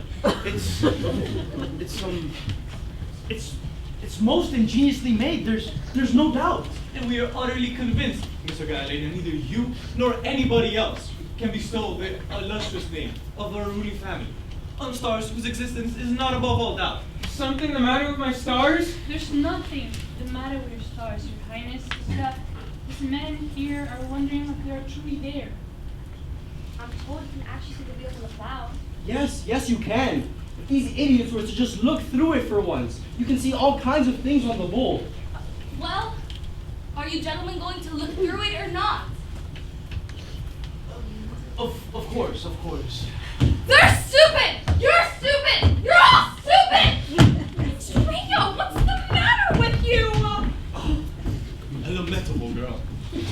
it's most ingeniously made. There's no doubt. And we are utterly convinced, Mr. Galileo, that neither you nor anybody else can bestow the illustrious name of our ruling family on stars whose existence is not above all doubt. Something the matter with my stars? There's nothing the matter with your stars, Your Highness. It's that these men here are wondering if they are truly there. I'm told you can actually see the wheels on the cloud. Yes, you can. If these idiots were to just look through it for once, you can see all kinds of things on the wall. Well, are you gentlemen going to look through it or not? Of course. They're stupid! You're stupid! You're all stupid! Trio, what's the matter with you? A lamentable girl. Your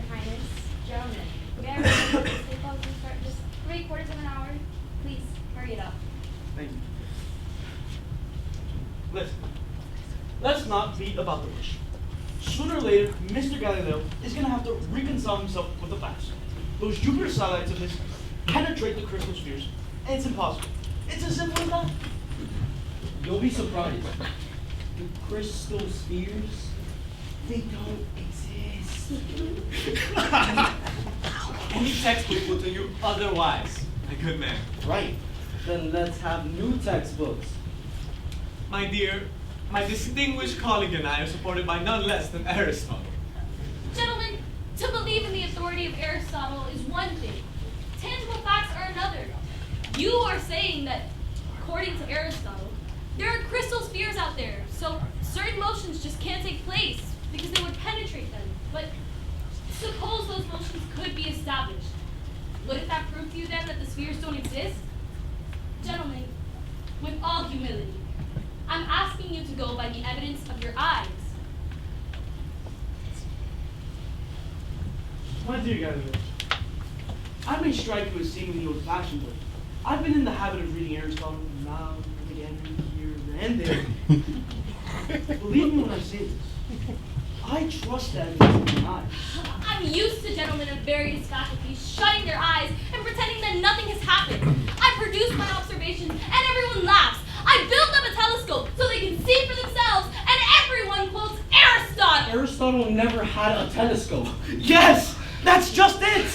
Highness, gentlemen, may I request that the stay focused and start in just 3/4 of an hour? Please, hurry it up. Thank you. Listen, let's not beat about the bush. Sooner or later, Mr. Galileo is going to have to reconcile himself with the facts. Those Jupiter satellites of his penetrate the crystal spheres, and it's impossible. It's as simple as that. You'll be surprised. The crystal spheres, they don't exist. Any textbook will tell you otherwise, my good man. Right. Then let's have new textbooks. My dear, my distinguished colleague and I are supported by none less than Aristotle. Gentlemen, to believe in the authority of Aristotle is one thing. Tangible facts are another. You are saying that, according to Aristotle, there are crystal spheres out there, so certain motions just can't take place because they would penetrate them. But suppose those motions could be established. Wouldn't that prove to you then that the spheres don't exist? Gentlemen, with all humility, I'm asking you to go by the evidence of your eyes. My dear Galileo, I may strike you as seemingly old-fashioned, but I've been in the habit of reading Aristotle now and again, here and there. Believe me when I say this. I trust the evidence of my eyes. I'm used to gentlemen of various faculties shutting their eyes and pretending that nothing has happened. I produce my observations and everyone laughs. I built them a telescope so they can see for themselves and everyone quotes Aristotle. Aristotle never had a telescope. Yes! That's just it!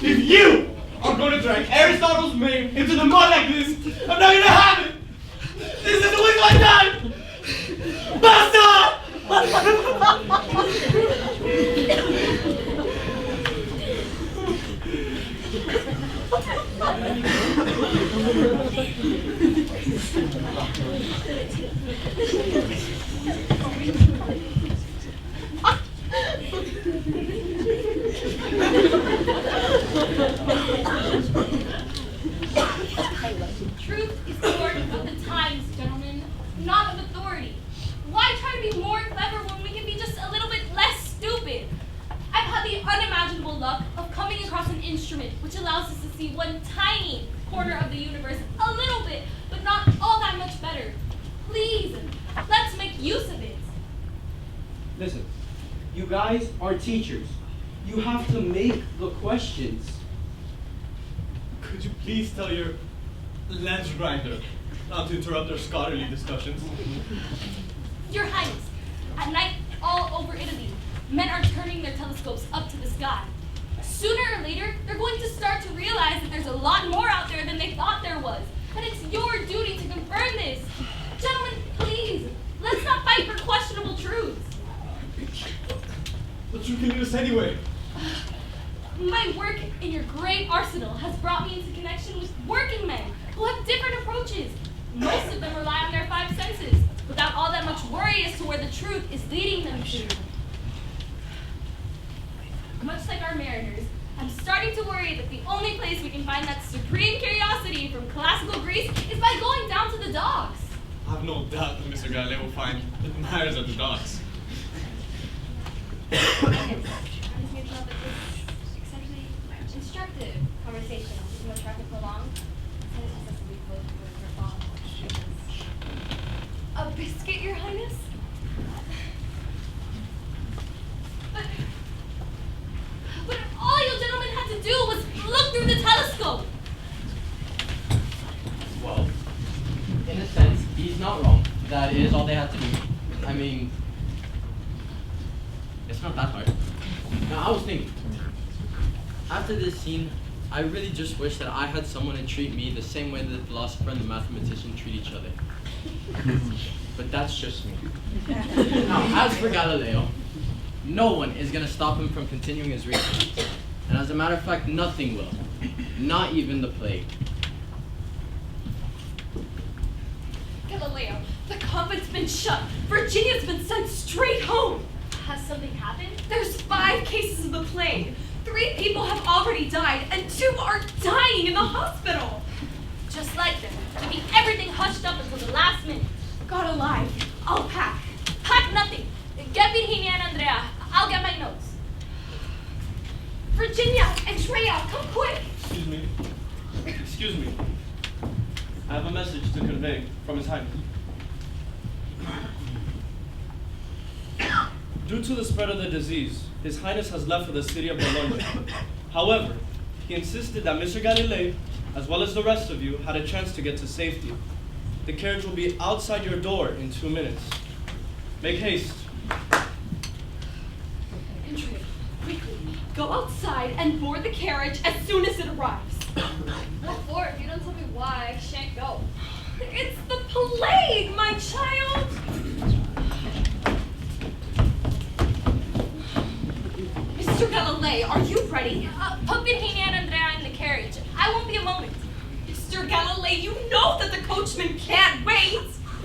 If you are going to drag Aristotle's name into the mud like this, I'm not going to have it! This is a waste of my time! Basta! Truth is the word of the times, gentlemen, not of authority. Why try to be more clever when we can be just a little bit less stupid? I've had the unimaginable luck of coming across an instrument which allows us to see one tiny corner of the universe a little bit, but not all that much better. Please, let's make use of it. Listen, you guys are teachers. You have to make the questions. Could you please tell your lens grinder not to interrupt our scholarly discussions? Your Highness, at night all over Italy, men are turning their telescopes up to the sky. Sooner or later, they're going to start to realize that there's a lot more out there than they thought there was. And it's your duty to confirm this. Gentlemen, please, let's not fight for questionable truths. But you can do this anyway. My work in your great arsenal has brought me into connection with working men who have different approaches. Most of them rely on their five senses, without all that much worry as to where the truth is leading them to. Much like our mariners, I'm starting to worry that the only place we can find that supreme curiosity from classical Greece is by going down to the docks. I have no doubt that Mr. Galileo will find admirers at the docks. Essentially instructive conversation is more trying to prolong. A biscuit, Your Highness? But all you gentlemen had to do was look through the telescope. Well, in a sense, he's not wrong. That is all they had to do. I mean, it's not that hard. Now, I was thinking, after this scene, I really just wish that I had someone to treat me the same way that the philosopher and the mathematician treat each other. But that's just me. Now, as for Galileo, no one is going to stop him from continuing his research. And as a matter of fact, nothing will. Not even the plague. Galileo, the convent's been shut. Virginia's been sent straight home. Has something happened? There's 5 cases of the plague. 3 people have already died, and 2 are dying in the hospital. Just like them, keeping everything hushed up until the last minute. God alive, I'll pack. Pack nothing. Get Virginia and Andrea. I'll get my notes. Virginia, Andrea, come quick. Excuse me. Excuse me. I have a message to convey from His Highness. Due to the spread of the disease, His Highness has left for the city of Bologna. However, he insisted that Mr. Galileo, as well as the rest of you, had a chance to get to safety. The carriage will be outside your door in 2 minutes. Make haste. Andrea, quickly, go outside and board the carriage as soon as it arrives. What for? If you don't tell me why, I shan't go. It's the plague, my child! Mr. Galileo, are you ready? Put Virginia and Andrea in the carriage. I won't be a moment. Mr. Galileo, you know that the coachman can't wait!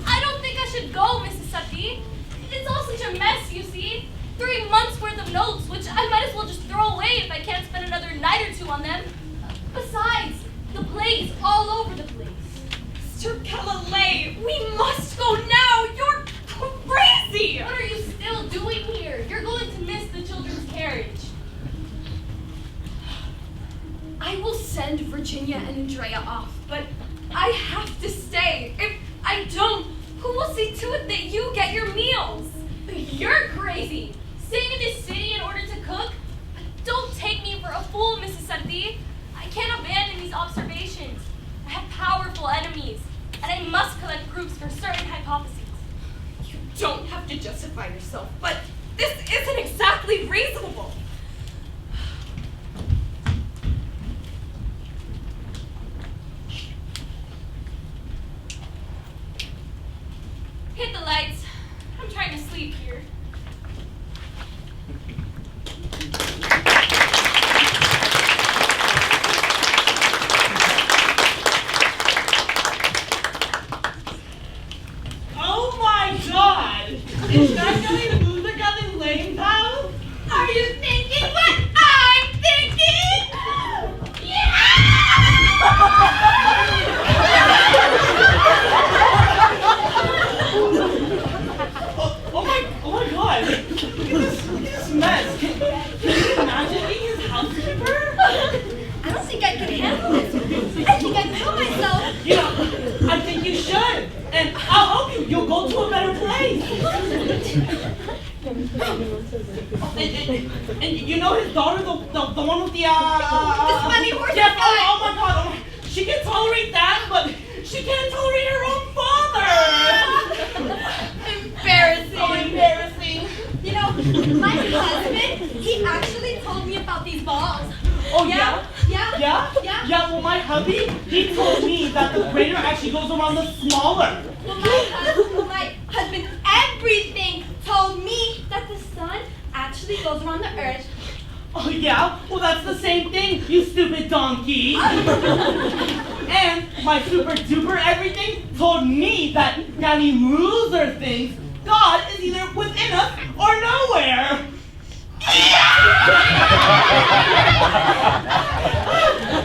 I don't think I should go, Mrs. Sarti. It's all such a mess, you see. 3 months worth of notes, which I might as well just throw away if I can't spend another night or 2 on them. Besides, the plague is all over the place. Mr. Galileo, we must go now! You're crazy! What are you still doing here? You're going to miss the children's carriage. I will send Virginia and Andrea off, but I have to stay. If I don't, who will see to it that you get your meals? You're crazy! Staying in this city in order to cook? Don't take me for a fool, Mrs. Sarti. I can't abandon these observations. I have powerful enemies, and I must collect proofs for certain hypotheses. You don't have to justify yourself, but this isn't exactly reasonable. Hit the lights. I'm trying to sleep here. Oh my god! Is that going to move the Galileo now? Are you thinking what I'm thinking? Oh my god! Look at this mess! Can you imagine being his housekeeper? I don't think I can handle this. I think I'd kill myself. You know, I think you should! And I'll help you! You'll go to a better place! And you know his daughter, the one with the This funny horse yeah, guy. oh my god, she can tolerate that, but she can't tolerate her own father! Embarrassing. So embarrassing! You know, my husband, he actually told me about these balls. Oh yeah? Yeah? Yeah? Yeah? Yeah, well my hubby, he told me that the greater actually goes around the smaller. Well, my husband, everything told me that the sun actually goes around the earth Oh, yeah? Well, that's the same thing, you stupid donkey. And my super duper everything told me that any loser thinks God is either within us or nowhere.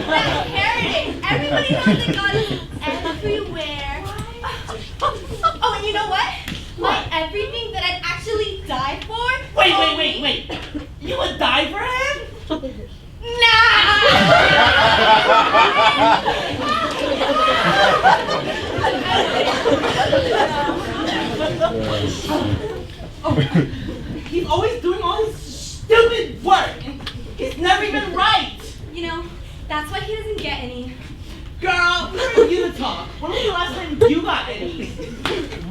That's heretic. Everybody knows that God is everywhere. Oh, and you know what? My everything that I'd actually die for. Wait. You would die for him? He's always doing all this stupid work, and it's never even right. You know, that's why he doesn't get any. Girl, who are you to talk? When was the last time you got any?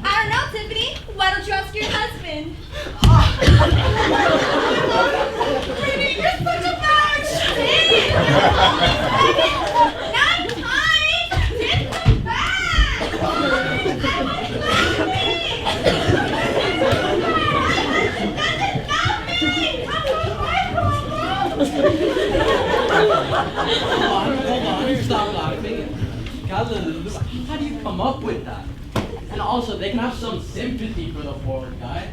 I don't know, Tiffany. Why don't you ask your husband? Brittany, you're such a bitch! Not time! Tiff, come back! Hold on, stop laughing. Galileo, how do you come up with that? And also, they can have some sympathy for the poor guy.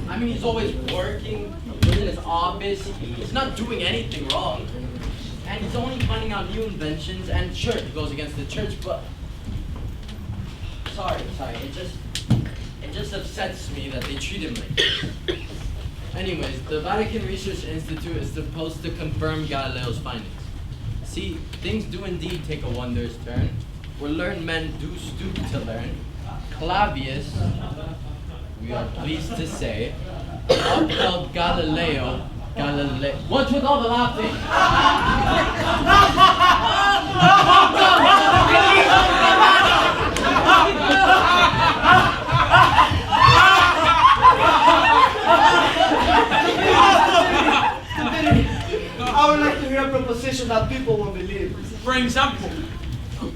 I mean, he's always working, he's in his office, he's not doing anything wrong. And he's only finding out new inventions, and sure, he goes against the church, but... Sorry, it just upsets me that they treat him like this. Anyways, the Vatican Research Institute is supposed to confirm Galileo's findings. See, things do indeed take a wondrous turn, where learned men do stoop to learn. Clavius, we are pleased to say, upheld Galileo. What's with all the laughing? I would like to hear a proposition that people won't believe. For example,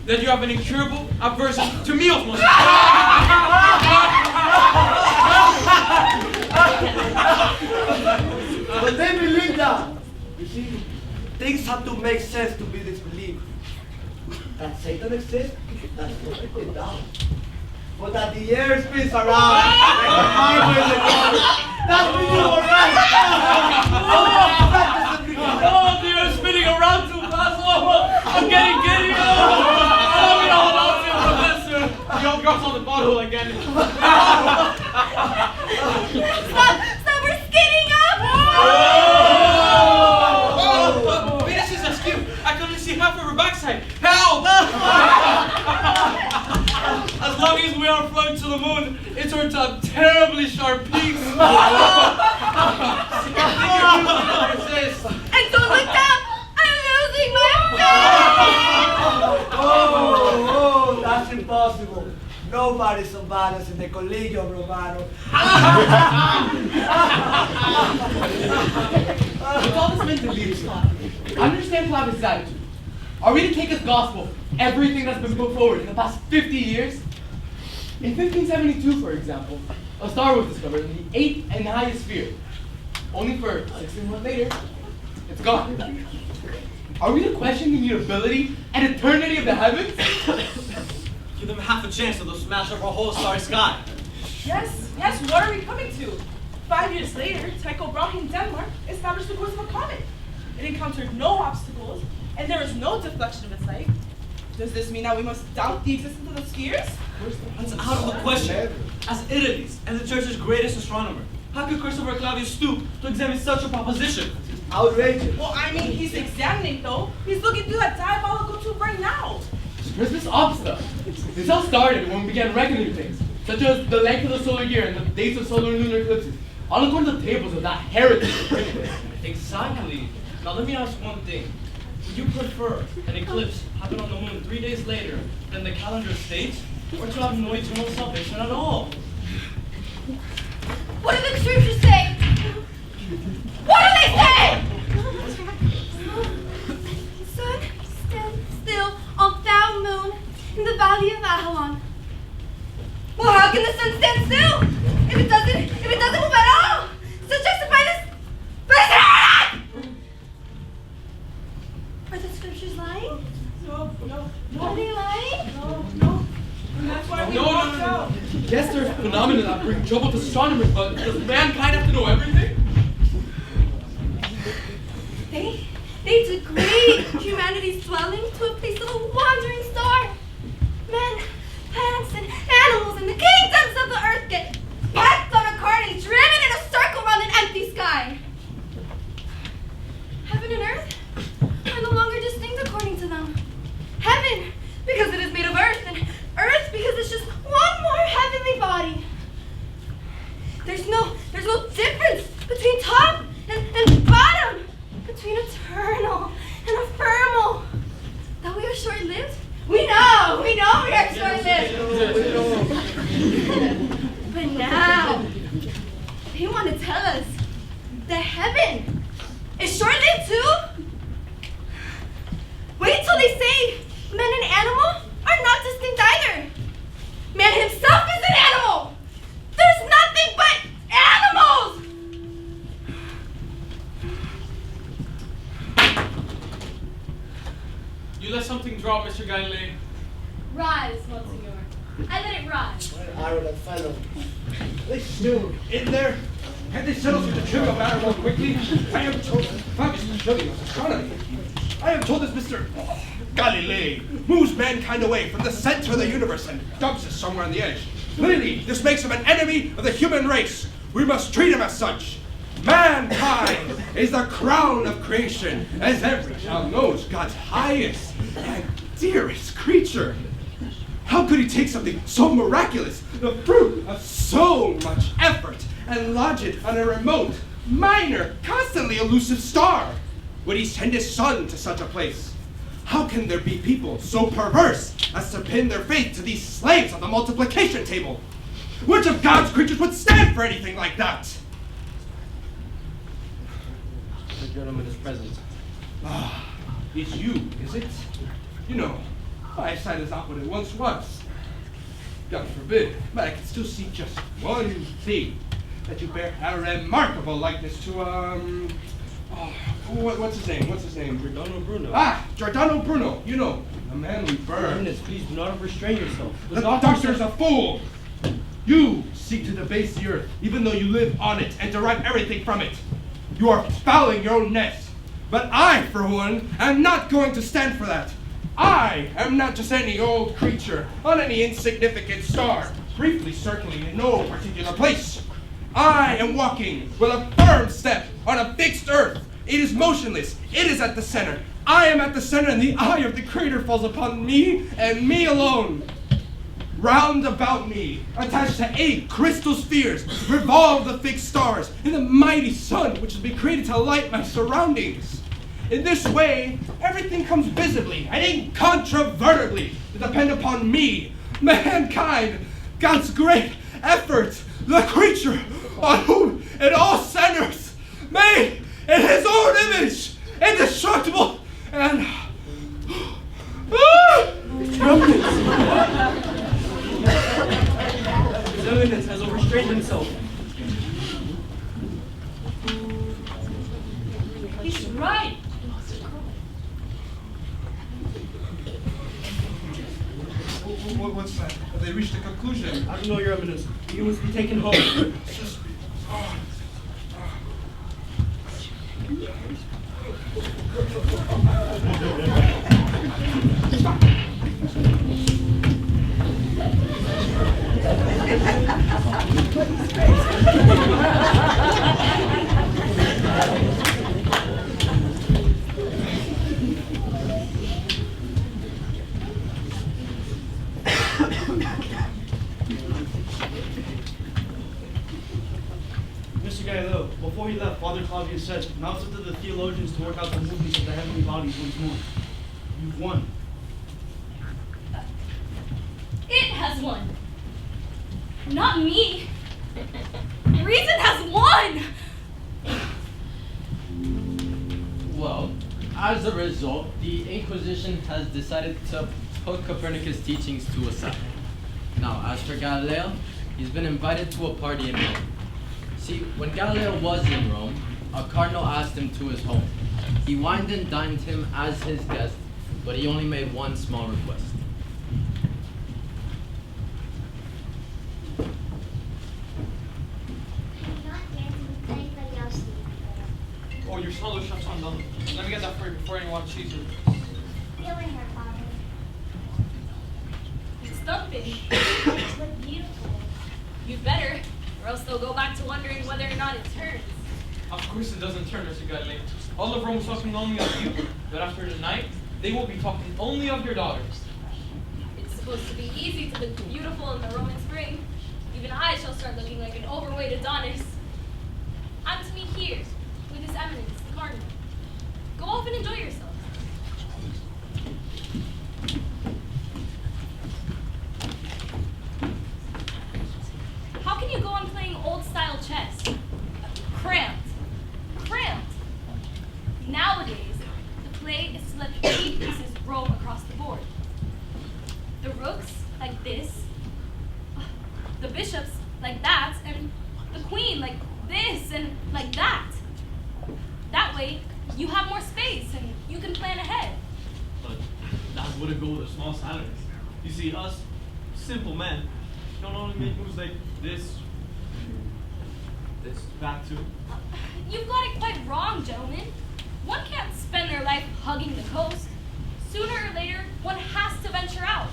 that you have an incurable aversion to meals, most But they believe that. You see, things have to make sense to be disbelieved. That Satan exists, that's perfectly down. But that the air spins around, that's really alright. Oh, they are spinning around too fast. Oh, I'm getting giddy. Oh, we all love you, Professor. The old girl's on the bottle again. Stop, we're skidding up! Venus is askew. I can only see half of her backside. Help! As long as we are floating to the moon, it turns out terribly sharp peaks. And don't look down! I'm losing my faith! Oh, that's impossible. Nobody's so bad as in the Collegium Romano. What's all this meant to lead to? I understand Clavius' attitude. Are we to take as gospel everything that's been put forward in the past 50 years? In 1572, for example, a star was discovered in the 8th and highest sphere. Only for 16 months later, it's gone. Are we to question the immutability and eternity of the heavens? Give them half a chance and they'll smash up our whole starry sky. Yes, what are we coming to? 5 years later, Tycho Brahe in Denmark established the course of a comet. It encountered no obstacles, and there is no deflection of its light. Does this mean that we must doubt the existence of the spheres? That's out of the question. As Italy's and the church's greatest astronomer, how could Christopher Clavius stoop to examine such a proposition? Outrageous. Well, I mean, he's examining though. He's looking through that diabolical tube right now. Christmas obsta. This all started when we began reckoning things, such as the length of the solar year and the dates of solar and lunar eclipses, all according to the tables of that heretic. Exactly. Now let me ask one thing. Would you prefer an eclipse happen on the moon 3 days later than the calendar states, or to have no eternal salvation at all? What do the scriptures say? What do they say? Sun, stand still on foul moon in the valley of Avalon. Well, how can the sun stand still if it doesn't move at all? So justify this. phenomena that bring trouble to astronomers, but does mankind have to know everything? They degrade humanity's dwelling to a place of a wandering star. Men, plants, and animals in the kingdoms of the earth get packed on a cart and driven in a circle around an empty sky. Heaven and earth are no longer distinct according to them. Heaven, because it is made of earth, and earth because it's just one more heavenly body. There's no difference between top and bottom, between eternal and ephemeral. That we are short-lived? We know we are short-lived. But now, they want to tell us that heaven is short-lived too? Wait till they say men and animal are not distinct either. Man himself is an animal. There's nothing but animals. You let something drop, Mr. Galileo. Rise, Monsignor. I let it rise. Ireland fellow. They still in there? Can't they settle the trivial matter more quickly? I am told, focus on showing us astronomy. I am told this Mr. Galileo moves mankind away from the center of the universe and dumps us somewhere on the edge. Clearly, this makes him an enemy of the human race. We must treat him as such. Mankind is the crown of creation, as every child knows, God's highest and dearest creature. How could he take something so miraculous, the fruit of so much effort, and lodge it on a remote, minor, constantly elusive star? Would he send his son to such a place? How can there be people so perverse as to pin their faith to these slaves on the multiplication table? Which of God's creatures would stand for anything like that? The gentleman is present. Ah, it's you, is it? You know, my eyesight is not what it once was. God forbid, but I can still see just one thing, that you bear a remarkable likeness to, what's his name? Giordano Bruno. Ah, Giordano Bruno, you know, the man we burned. Eminence, please do not overstrain yourself. The doctor's a fool. You seek to debase the earth, even though you live on it and derive everything from it. You are fouling your own nest. But I, for one, am not going to stand for that. I am not just any old creature on any insignificant star, briefly circling in no particular place. I am walking with a firm step on a fixed earth. It is motionless. It is at the center. I am at the center, and the eye of the Creator falls upon me and me alone. Round about me, attached to 8 crystal spheres, revolve the fixed stars and the mighty sun which has been created to light my surroundings. In this way, everything comes visibly and incontrovertibly to depend upon me, mankind, God's great effort, the creature on whom it all centers, made in his own image, indestructible and... His Eminence has overstrained himself. He's right. What's that? Have they reached a conclusion? I don't know, Your Eminence. He must be taken home. Mr. Galileo, before he left, Father Claudius said, now it's up to the theologians to work out the movements of the heavenly bodies once more. You've won. It has won. Not me. Reason has won. Well, as a result, the Inquisition has decided to put Copernicus' teachings to a side. Now, as for Galileo, he's been invited to a party in Rome. See, when Galileo was in Rome, a cardinal asked him to his home. He wined and dined him as his guest, but he only made one small request. smell those shots undone. Let me get that for you before anyone sees it. Feeling her, Father. It's thumping. But beautiful. You'd better, or else they'll go back to wondering whether or not it turns. Of course it doesn't turn, Mr. Galileo. All of Rome is talking only of you, but after tonight, they will be talking only of your daughters. It's supposed to be easy to look beautiful in the Roman spring. Even I shall start looking like an overweight Adonis. I'm to meet here, with His Eminence, the Cardinal. Go off and enjoy yourself. How can you go on playing old-style chess? Cramped. Cramped. Nowadays, the play is to let the pieces roll across the board. The rooks, like this, the bishops, like that, and the queen, like this, and like that. That way, you have more space, and you can plan ahead. But that wouldn't go with a small salaries. You see, us simple men can only make moves like this, that too. You've got it quite wrong, gentlemen. One can't spend their life hugging the coast. Sooner or later, one has to venture out.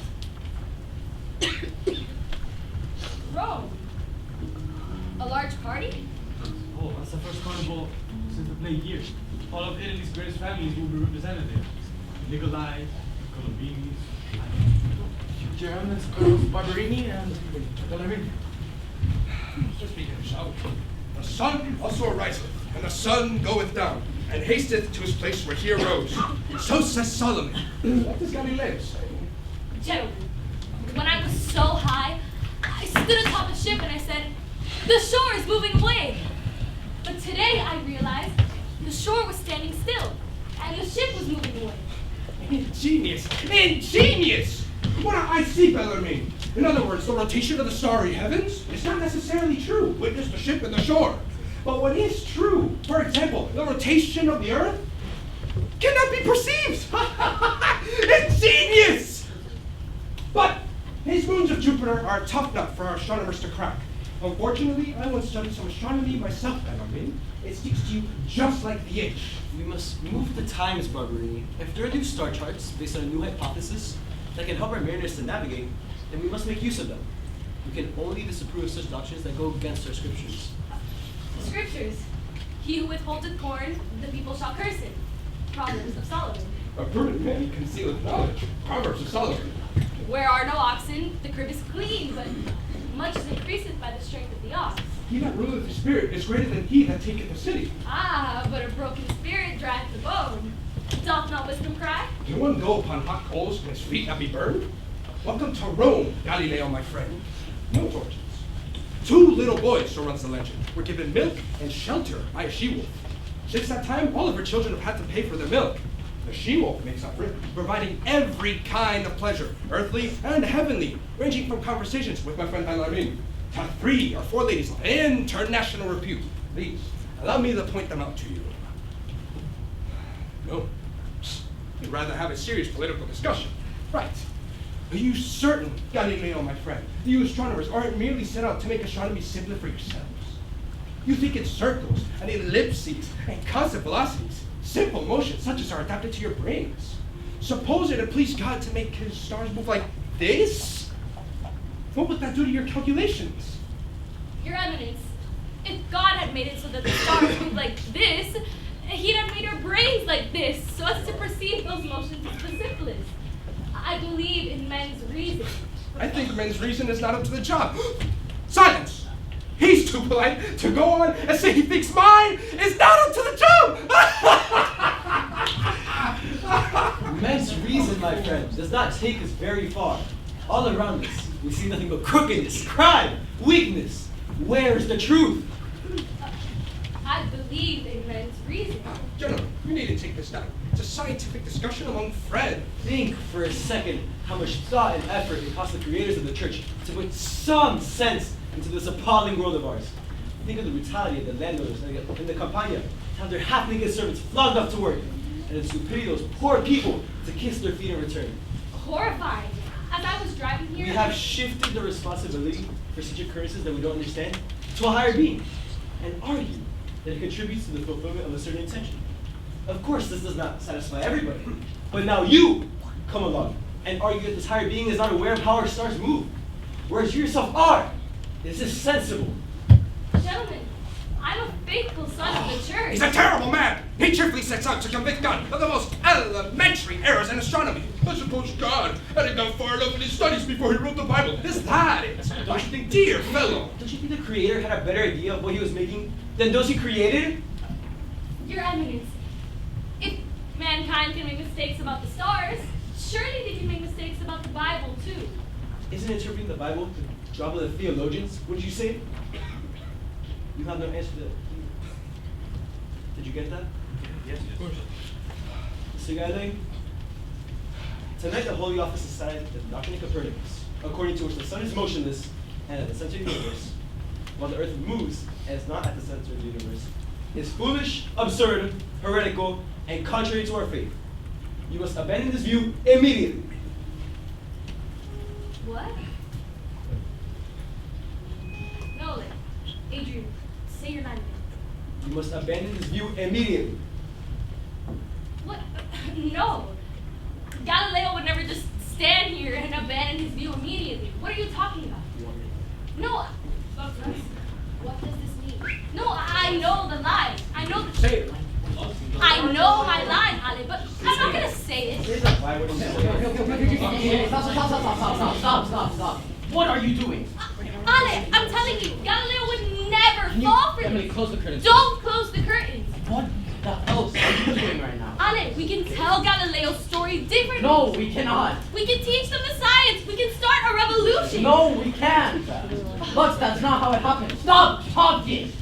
Rome. A large party? Oh, that's the first carnival since the plague year. All of Italy's greatest families will be represented there. Nicolai, Colombinis, Your Eminence, Colonels Barberini and Bellarmine. Just begin, shall we? The sun also ariseth, and the sun goeth down, and hasteth to his place where he arose. So says Solomon. What does Galileo say? Gentlemen, when I was so high, I stood atop a ship and I said, "The shore is moving away." But today I realized the shore was standing still, and the ship was moving away. Ingenious! Ingenious! What I see, Bellarmine. In other words, the rotation of the starry heavens is not necessarily true. Witness the ship and the shore. But what is true, for example, the rotation of the earth, cannot be perceived. Ingenious! But these moons of Jupiter are a tough nut for our astronomers to crack. Unfortunately, I once studied some astronomy myself, Bellarmine. It sticks to you just like the itch. We must move with the times, Barberini. If there are new star charts based on a new hypothesis that can help our mariners to navigate, then we must make use of them. We can only disapprove of such doctrines that go against our scriptures. The scriptures. He who withholdeth corn, the people shall curse him. Proverbs of Solomon. A prudent man concealeth knowledge. Proverbs of Solomon. Where are no oxen, the crib is clean, but much is increaseth by the strength of the ox. He that ruleth the spirit is greater than he that taketh the city. Ah, but a broken spirit drieth the bone. Doth not wisdom cry? Can one go upon hot coals and his feet not be burned? Welcome to Rome, Galileo, my friend. No torches. 2 little boys, so runs the legend, were given milk and shelter by a she-wolf. Since that time, all of her children have had to pay for their milk. The she-wolf makes up for it, providing every kind of pleasure, earthly and heavenly, ranging from conversations with my friend Bellarmine to 3 or 4 ladies of international repute. Please, allow me to point them out to you. No. You'd rather have a serious political discussion. Right. Are you certain, Galileo, my friend, that you astronomers aren't merely set out to make astronomy simpler for yourselves? You think in circles and ellipses and constant velocities, simple motions such as are adapted to your brains. Suppose it had pleased God to make his stars move like this? What would that do to your calculations? Your Eminence, if God had made it so that the stars move like this, he'd have made our brains like this, so as to perceive those motions as the simplest. I believe in men's reason. I think men's reason is not up to the job. Silence! He's too polite to go on and say he thinks mine is not up to the job! Men's reason, my friend, does not take us very far. All around us, we see nothing but crookedness, crime, weakness. Where is the truth? I believe in men's reason. Gentlemen, you need to take this down. It's a scientific discussion among friends. Think for a second how much thought and effort it cost the creators of the church to put some sense into this appalling world of ours. Think of the brutality of the landowners in the Campania, how their half-naked servants flogged off to work, and then to pity those poor people to kiss their feet in return. Horrifying. As I was driving here, We have shifted the responsibility for such occurrences that we don't understand to a higher being, and argue that it contributes to the fulfillment of a certain intention. Of course, this does not satisfy everybody. But now you come along and argue that this higher being is not aware of how our stars move, whereas you yourself are. This is sensible. Gentlemen, I'm a faithful son of the church. He's a terrible man! He cheerfully sets out to convict God of the most elementary errors in astronomy. I suppose God hadn't gone far enough in his studies before he wrote the Bible. Is that it? Don't you think, dear fellow? Don't you think the Creator had a better idea of what he was making than those he created? Your Eminence, if mankind can make mistakes about the stars, surely they can make mistakes about the Bible too. Isn't interpreting the Bible the job of the theologians? What did you say? You have no answer to that. Did you get that? Yes, of course. Mr. Galileo, tonight the Holy Office decided that the doctrine of Copernicus, according to which the sun is motionless and at the center of the universe, while the earth moves and is not at the center of the universe, is foolish, absurd, heretical, and contrary to our faith. You must abandon this view immediately. What? No, Adrian, say your line again. You must abandon this view immediately. What? No. Galileo would never just stand here and abandon his view immediately. What are you talking about? No. What does this mean? No, I know the line. I know the... Say it. I know my line, Ale, but I'm not gonna say it. Stop. What are you doing? Ale, I'm telling you, Galileo would never fall for Emily, this. close the curtains. Don't close the curtains. What the else are you doing right now? Ale, we can tell Galileo's story differently. No, we cannot. We can teach them the science. We can start a revolution. No, we can't. Lux, that's not how it happened. Stop talking.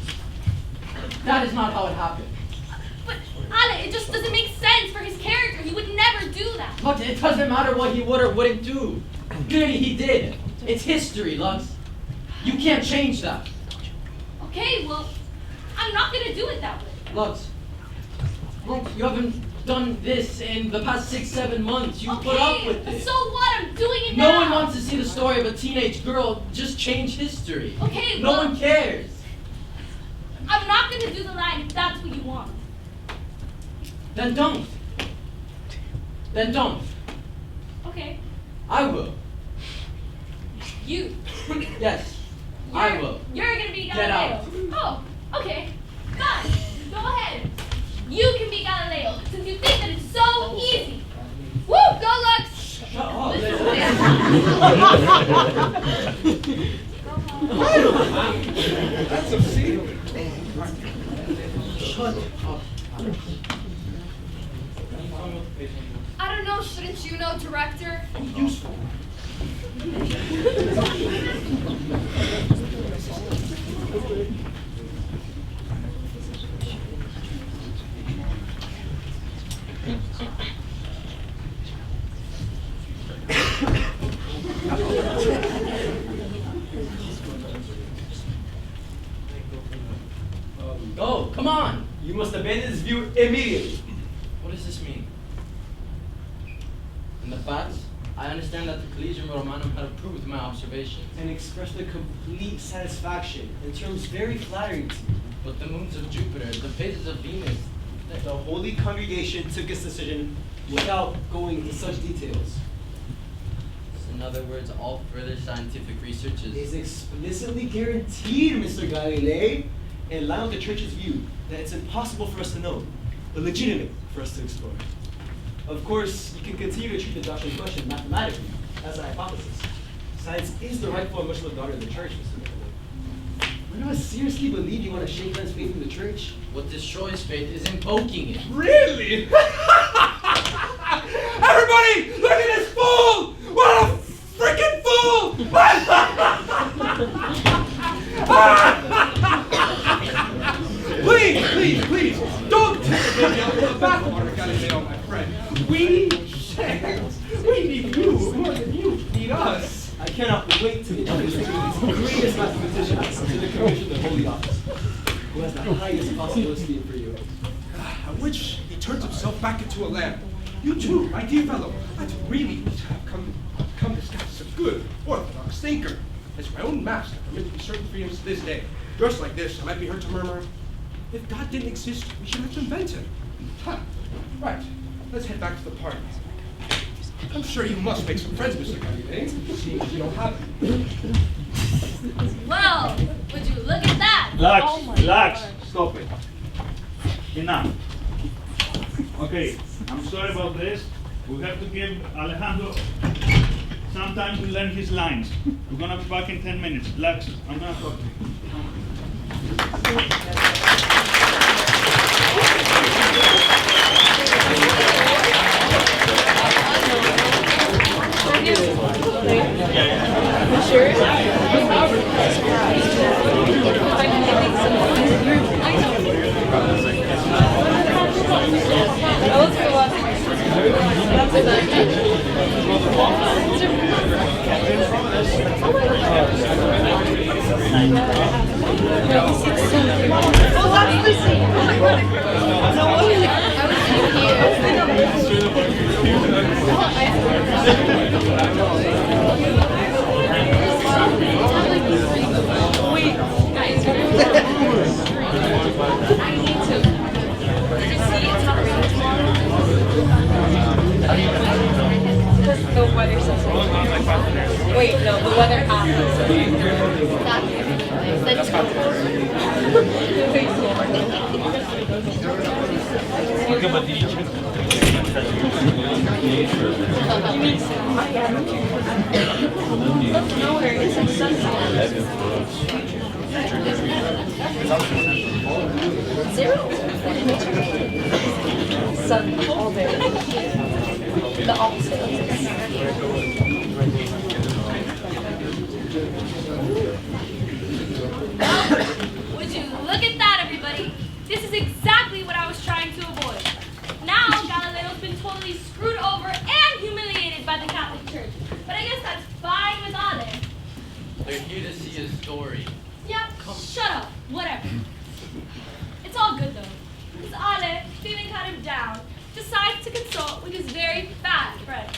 That is not how it happened. But, Ale, it just doesn't make sense for his character. He would never do that. Lux, it doesn't matter what he would or wouldn't do. Clearly he did. It's history, Lux. You can't change that. Okay, well, I'm not gonna do it that way. Lux, you haven't done this in the past 6-7 months. You put up with this. So what? I'm doing it now. No one wants to see the story of a teenage girl just change history. Okay, no well, one cares. I'm not gonna do the line if that's what you want. Then don't. Then don't. Okay. I will. You. Yes, I will. You're gonna be Get out. Galileo. Oh, okay. Fine. Go ahead. You can be Galileo since you think that it's so easy. Woo! Go Lux! Shut up. That's obscene. Shut up. I don't know, shouldn't you know, director? Useful. Go, come on. You must abandon this view immediately. What does this mean? In the facts, I understand that the Collegium Romanum had approved my observations. And expressed with complete satisfaction in terms very flattering to you. But the moons of Jupiter, the phases of Venus, The Holy Congregation took its decision without going into such details. in other words, all further scientific research Is explicitly guaranteed, Mr. Galileo, in line with the Church's view that it's impossible for us to know, but legitimate for us to explore. Of course, you can continue to treat the doctrine in question mathematically as a hypothesis. Science is the rightful and much-loved daughter of the Church, Mr. Galileo. Why do I seriously believe you want to shake man's faith in the Church? What destroys faith is invoking it. Really? Everybody, look at this fool! What a freaking fool! Please, don't take the baby out of the bathwater, Galileo, my friend. We need you more than you need us. I cannot wait to introduce you to the greatest mathematicians to the Commission of the Holy Office, who has the highest possible esteem for you. At which he turns himself back into a lamb. You too, my dear fellow, I'd really have come disguised as a good, orthodox thinker. As my own master permitted me certain freedoms to this day. Dressed like this, I might be heard to murmur, if God didn't exist, we should have invented. Ha! Right. Let's head back to the party. I'm sure you must make some friends, Mr. Galileo, seeing as you don't have any. Well, would you look at that? Relax, stop it. Enough. Okay, I'm sorry about this. We have to give Alejandro some time to learn his lines. We're gonna be back in 10 minutes. Relax, I'm gonna talk to you. Wait, no, the weather happens. Sun all day. The opposite. Would you look at that, everybody? This is exactly what I was trying to avoid. Now Galileo's been totally screwed over and humiliated by the Catholic Church. But I guess that's fine with Ale. They're here to see his story. Yep, shut up. Whatever. It's all good though. Because Ale, feeling kind of down, decides to consult with his very fat friend.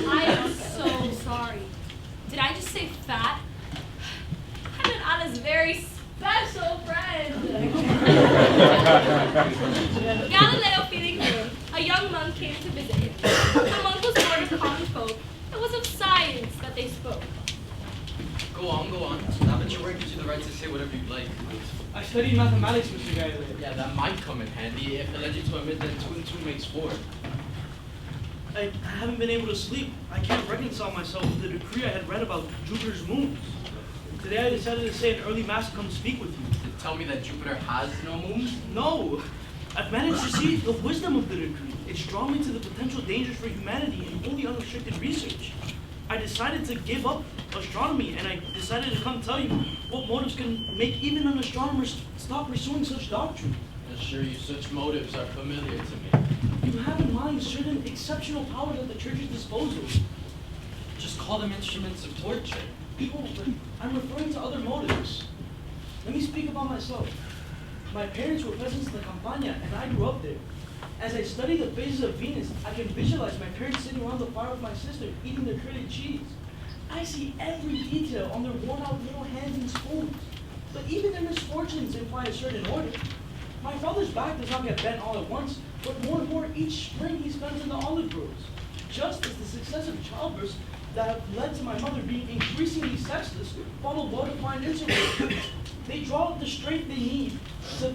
I am so sorry. Did I just say fat? I meant Ale's very special friend. Galileo feeling good, a young monk came to visit him. The monk was born of common folk. It was of science that they spoke. Go on, go on. Now that you're working to the right to say whatever you'd like. I studied mathematics, Mr. Galileo. Yeah, that might come in handy if it led you to admit that 2 and 2 makes 4. I haven't been able to sleep. I can't reconcile myself with the decree I had read about Jupiter's moons. Today I decided to say an early mass to come speak with you. To tell me that Jupiter has no moons? No! I've managed to see the wisdom of the decree. It's drawn me to the potential dangers for humanity in only unrestricted research. I decided to give up astronomy, and I decided to come tell you what motives can make even an astronomer stop pursuing such doctrine. I assure you, such motives are familiar to me. You have in mind certain exceptional powers at the church's disposal. Just call them instruments of torture. No, but I'm referring to other motives. Let me speak about myself. My parents were peasants in the Campania, and I grew up there. As I study the phases of Venus, I can visualize my parents sitting around the fire with my sister, eating their curded cheese. I see every detail on their worn-out little hands and spoons. But even their misfortunes imply a certain order. My father's back does not get bent all at once, but more and more each spring he spends in the olive groves. Just as the successive childbirths that have led to my mother being increasingly sexless follow well-defined intervals. They draw up the strength they need to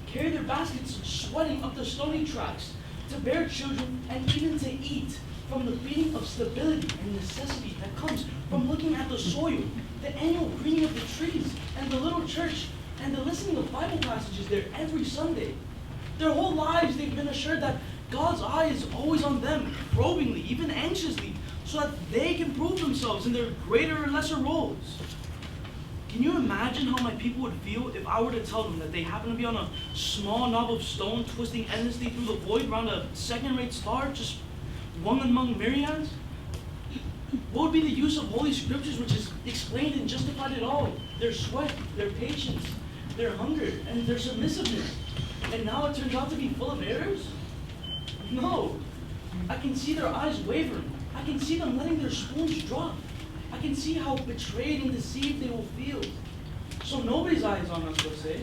carry their baskets sweating up the stony tracks, to bear children, and even to eat from the feeling of stability and necessity that comes from looking at the soil, the annual greening of the trees, and the little church, and the listening of Bible passages there every Sunday. Their whole lives they've been assured that God's eye is always on them, probingly, even anxiously, so that they can prove themselves in their greater or lesser roles. Can you imagine how my people would feel if I were to tell them that they happen to be on a small knob of stone twisting endlessly through the void around a second-rate star, just one among myriads? What would be the use of Holy Scriptures which is explained and justified it all? Their sweat, their patience, their hunger, and their submissiveness. And now it turns out to be full of errors? No. I can see their eyes wavering. I can see them letting their spoons drop. I can see how betrayed and deceived they will feel. So nobody's eye is on us, Jose.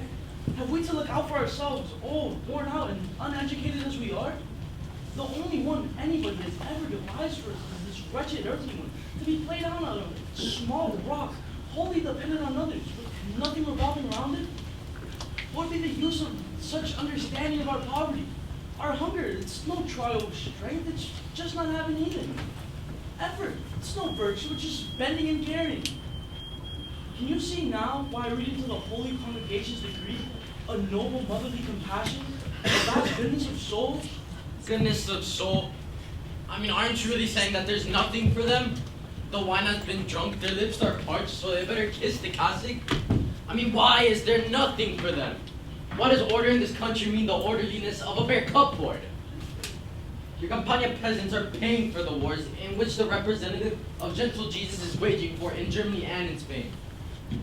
Have we to look out for ourselves, old, worn out, and uneducated as we are? The only one anybody has ever devised for us is this wretched earthly one, to be played out on a small rock, wholly dependent on others, with nothing revolving around it? What would be the use of such understanding of our poverty? Our hunger, it's no trial of strength, it's just not having anything. Effort, it's no virtue, it's just bending and carrying. Can you see now why reading to the holy congregation's decree, a noble motherly compassion, a vast goodness of soul? Goodness of soul. I mean, aren't you really saying that there's nothing for them? The wine has been drunk, their lips are parched, so they better kiss the cassock? I mean, why is there nothing for them? Why does order in this country mean the orderliness of a bare cupboard? Your Campania peasants are paying for the wars in which the representative of gentle Jesus is waging for in Germany and in Spain.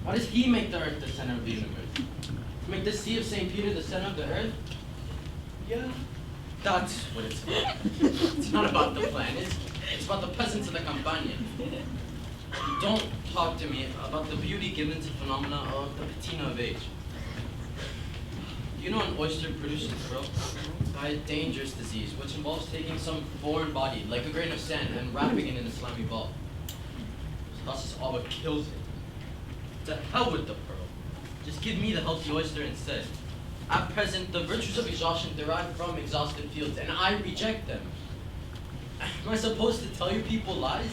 Why does he make the earth the center of the universe? To make the sea of St. Peter the center of the earth? Yeah. That's what it's about. It's not about the planets. It's about the peasants of the Campania. Don't talk to me about the beauty given to phenomena of the patina of age. You know an oyster produces pearl by a dangerous disease which involves taking some foreign body, like a grain of sand, and wrapping it in a slimy ball. This process all but kills it. To hell with the pearl. Just give me the healthy oyster instead. At present, the virtues of exhaustion derive from exhausted fields, and I reject them. Am I supposed to tell you people lies?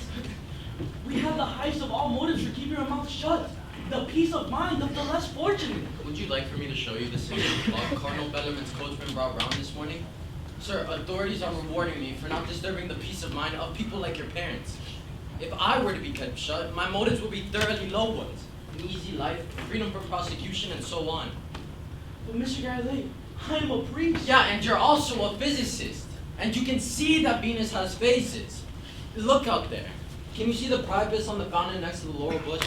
We have the highest of all motives for keeping our mouths shut. The peace of mind of the less fortunate. Would you like for me to show you the signal Cardinal Bellarmine's coachman brought round this morning? Sir, authorities are rewarding me for not disturbing the peace of mind of people like your parents. If I were to be kept shut, my motives would be thoroughly low ones. An easy life, freedom from prosecution, and so on. But Mr. Galileo, I am a priest. Yeah, and you're also a physicist. And you can see that Venus has phases. Look out there. Can you see the priapus on the fountain next to the laurel bush?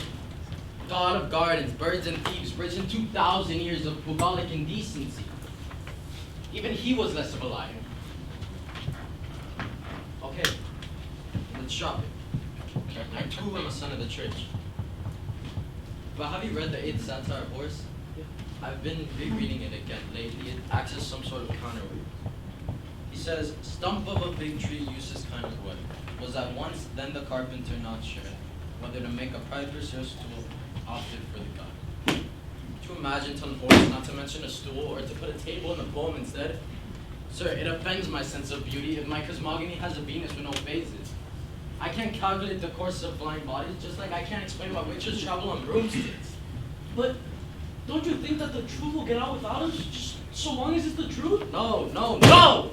God of gardens, birds and thieves, rich in 2,000 years of bubolic indecency. Even he was less of a liar. Okay, let's drop it. I too am a son of the church. But have you read the 8th satire of Horace? I've been rereading it again lately. It acts as some sort of counterweight. He says, stump of a big tree uses kind of wood. Was at once then the carpenter not sure whether to make a priapus or a stool, opted for the god. To imagine ton horse, not to mention a stool, or to put a table in the poem instead? Sir, it offends my sense of beauty if my cosmogony has a Venus with no phases. I can't calculate the course of flying bodies, just like I can't explain why witches travel on broomsticks. But don't you think that the truth will get out without us, just so long as it's the truth? No, no, no!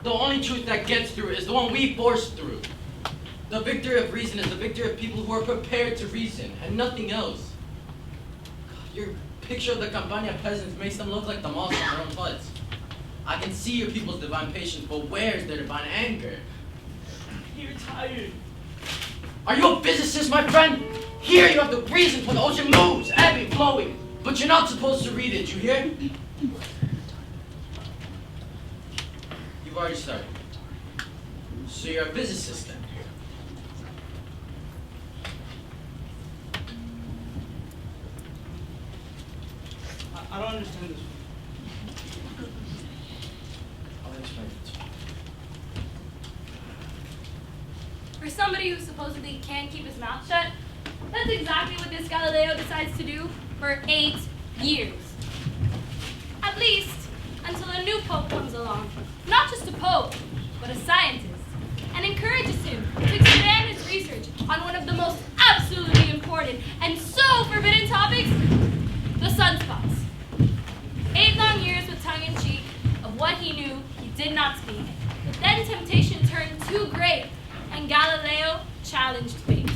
The only truth that gets through is the one we force through. The victory of reason is the victory of people who are prepared to reason, and nothing else. God, your picture of the Campania peasants makes them look like the moths on their own huts. I can see your people's divine patience, but where's their divine anger? You're tired. Are you a physicist, my friend? Here you have the reasons when the ocean moves, ebbing, flowing, but you're not supposed to read it, you hear? You've already started. So you're a physicist then? I don't understand this. I'll explain it to you. For somebody who supposedly can't keep his mouth shut, that's exactly what this Galileo decides to do for 8 years. At least until a new pope comes along. Not just a pope, but a scientist, and encourages him to expand his research on one of the most absolutely important and so forbidden topics, the sunspots. 8 long years with tongue-in-cheek of what he knew he did not speak. But then temptation turned too great, and Galileo challenged fate.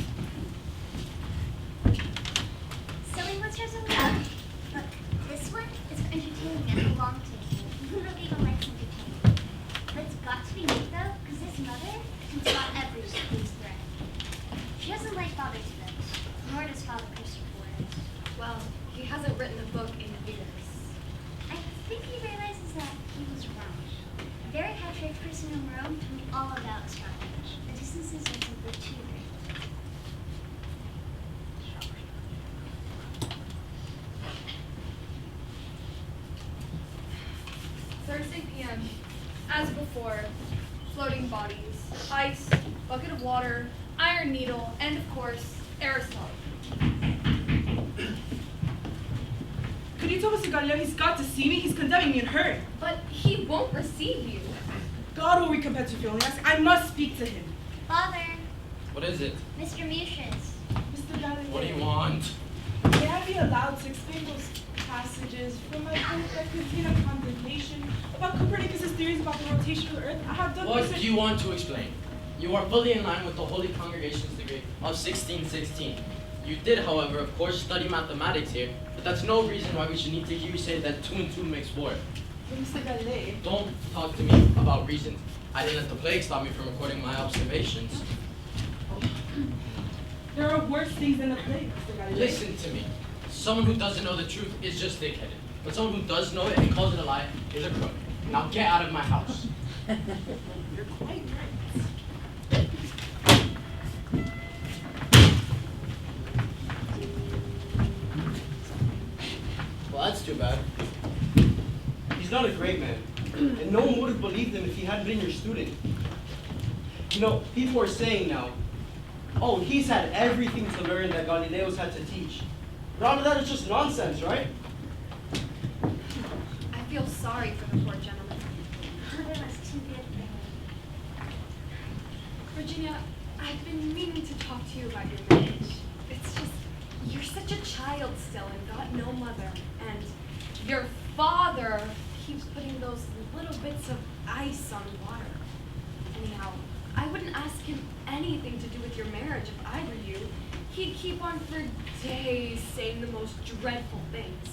Silly monsters of love. Look, this one is for entertaining and belong to you. Who really even likes entertaining? But it's got to be me though, because this mother can spot every squeeze thread. She doesn't like Father Tibbetts, nor does Father Christopher. Well, he hasn't written a book in years. I think he realizes that he was wrong. A very high-trained person in Rome told me all about astronomy. The distances are simply too great. First 8 p.m. As before, floating bodies, ice, bucket of water, iron needle, and of course, Aristotle. Could you tell Mr. Galileo he's got to see me? He's condemning me in hurt. But he won't receive you. God will recompense you for only asking. I must speak to him. Father, What is it? Mr. Mucius. Mr. Galileo. What do you want? May I be allowed to explain those passages from my book that contain a condemnation about Copernicus' theories about the rotation of the Earth? I have done What research. do you want to explain? You are fully in line with the Holy Congregation's degree of 1616. You did, however, of course, study mathematics here, but that's no reason why we should need to hear you say that 2 and 2 makes 4. But Mr. Galileo. Don't talk to me about reasons. I didn't let the plague stop me from recording my observations. There are worse things than the plague, Mr. Galileo. Listen to me. Someone who doesn't know the truth is just thick-headed. But someone who does know it and calls it a lie is a crook. Now get out of my house. You're quite right. Well, that's too bad. He's not a great man. And no one would have believed him if he hadn't been your student. You know, people are saying now, oh, he's had everything to learn that Galileo's had to teach. But all of that is just nonsense, right? I feel sorry for the poor gentleman. Mother was too good for him. Virginia, I've been meaning to talk to you about your marriage. It's just, you're such a child still and got no mother. And your father keeps putting those little bits of ice on water. Anyhow, I wouldn't ask him anything to do with your marriage if I were you. He'd keep on for days saying the most dreadful things,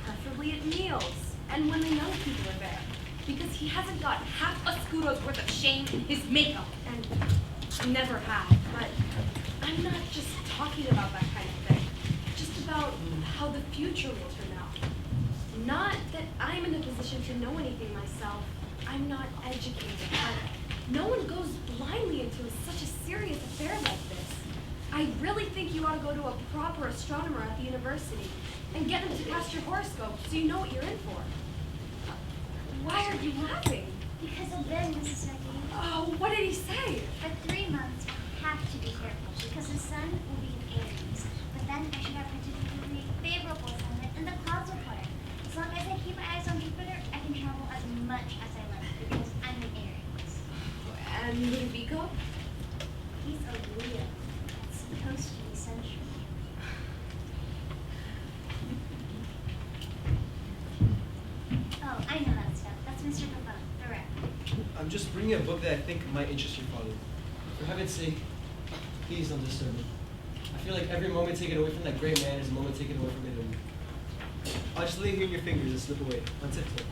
preferably at meals and when the young people are there, because he hasn't got half a scudo's worth of shame in his makeup, and never had. But I'm not just talking about that kind of thing, just about how the future will turn out. Not that I'm in a position to know anything myself. I'm not educated, but no one goes blindly into such a serious affair like this. I really think you ought to go to a proper astronomer at the university and get him to cast your horoscope so you know what you're in for. Why are you laughing? Because of them, Mrs. McGee. Oh, what did he say? For 3 months, I have to be careful because the sun will be in Aries. But then I should have particularly favorable ascendant and the clouds will flutter. As long as I keep my eyes on Jupiter, I can travel as much as I like because I'm an Aries. And Ludovico? He's a Leo. That's supposed to be central. Oh, I know that stuff. That's Mr. Capone, the rep. I'm just bringing a book that I think might interest your father. For heaven's sake, please don't disturb me. I feel like every moment taken away from that great man is a moment taken away from him. I'll just lay here in your fingers and slip away on tiptoe.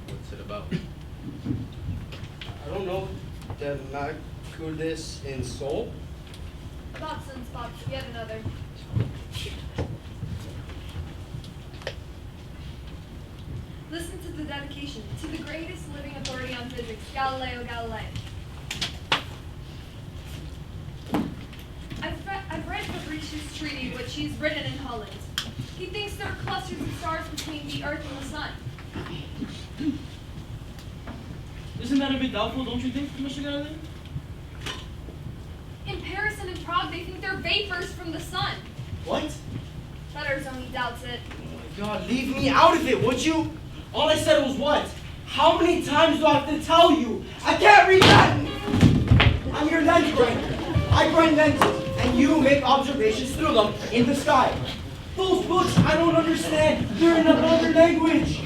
What's it about? I don't know. The Mercurius in Soul? Spots and spots. Yet another. Listen to the dedication to the greatest living authority on physics, Galileo Galilei. I've read Fabricius' treaty, which he's written in Holland. He thinks there are clusters of stars between the Earth and the Sun. Isn't that a bit doubtful, don't you think, Mr. Galileo? In Paris and in Prague, they think they're vapors from the Sun. What? Fetters only doubts it. Oh my God, leave me out of it, would you? All I said was what? How many times do I have to tell you? I can't read Latin! I'm your lens grinder. I grind lenses, and you make observations through them in the sky. Those books I don't understand. They're in another language.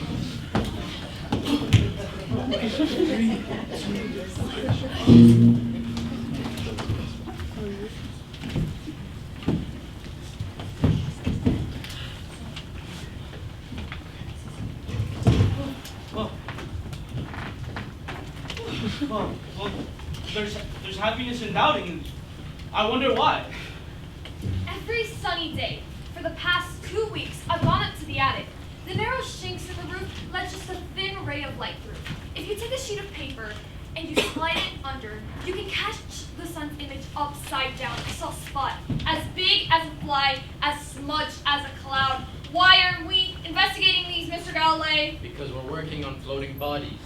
Well, there's happiness in doubting. I wonder why. Every sunny day, for the past 2 weeks, I've gone up to the attic. The narrow chinks in the roof let just a thin ray of light through. If you take a sheet of paper and you slide it under, you can catch the sun's image upside down. I saw a spot as big as a fly, as smudged as a cloud. Why aren't we investigating these, Mr. Galileo? Because we're working on floating bodies.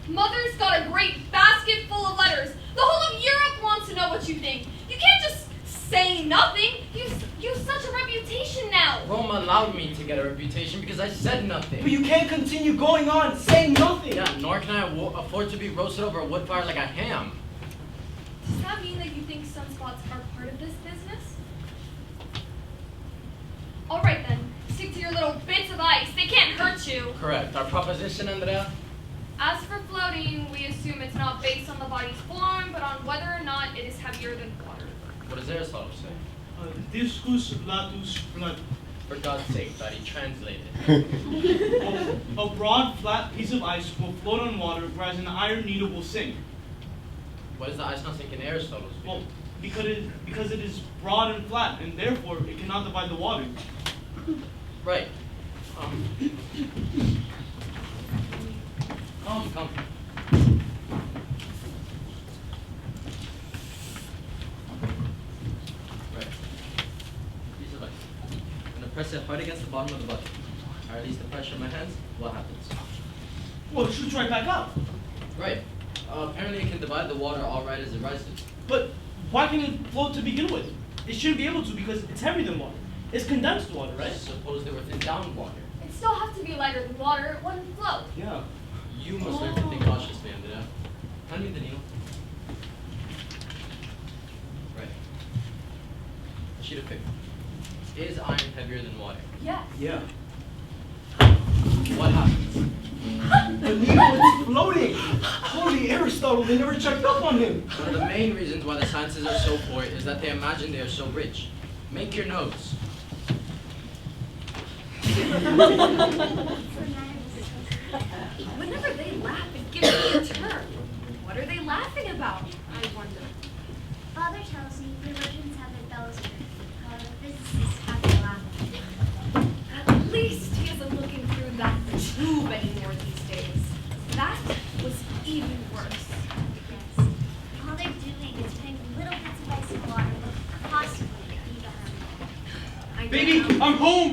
Mother's got a great basket full of letters. The whole of Europe wants to know what you think. You can't just say nothing. You've such a reputation now. Rome allowed me to get a reputation because I said nothing. But you can't continue going on saying nothing. Yeah, nor can I afford to be roasted over a wood fire like a ham. Does that mean that you think sunspots are part of this business? All right then, stick to your little bits of ice. They can't hurt you. Correct. Our proposition, Andrea? As for floating, we assume it's not based on the body's form, but on whether or not it is heavier than water. What does Aristotle say? Discus latus flat. For God's sake, Daddy, translate it. A broad, flat piece of ice will float on water, whereas an iron needle will sink. Why does the ice not sink in Aristotle's view? Well, because it is broad and flat, and therefore it cannot divide the water. Right. Come. Right. Piece of ice. I'm gonna press it hard against the bottom of the bucket. Or at least the pressure in my hands. What happens? Well, it shoots right back up. Right. Apparently it can divide the water all right as it rises. But why can it float to begin with? It shouldn't be able to because it's heavier than water. It's condensed water, right? Suppose they were thin down water. It still has to be lighter than water. It wouldn't float. Yeah. You must learn to think cautiously, Andrea. Hand me the needle. Right. A sheet of paper. Is iron heavier than water? Yes. Yeah. What happens? The needle is floating. Holy Aristotle, they never checked up on him. One of the main reasons why the sciences are so poor is that they imagine they are so rich. Make your notes. Whenever they laugh and give me a term, what are they laughing about, I wonder? Father tells me theologians have their bells ring. Physicists have their laughing. At least he isn't looking through that tube anymore these days. That was even worse. Yes. All they're doing is putting little bits of ice in water that possibly be the harm. Baby, I'm home!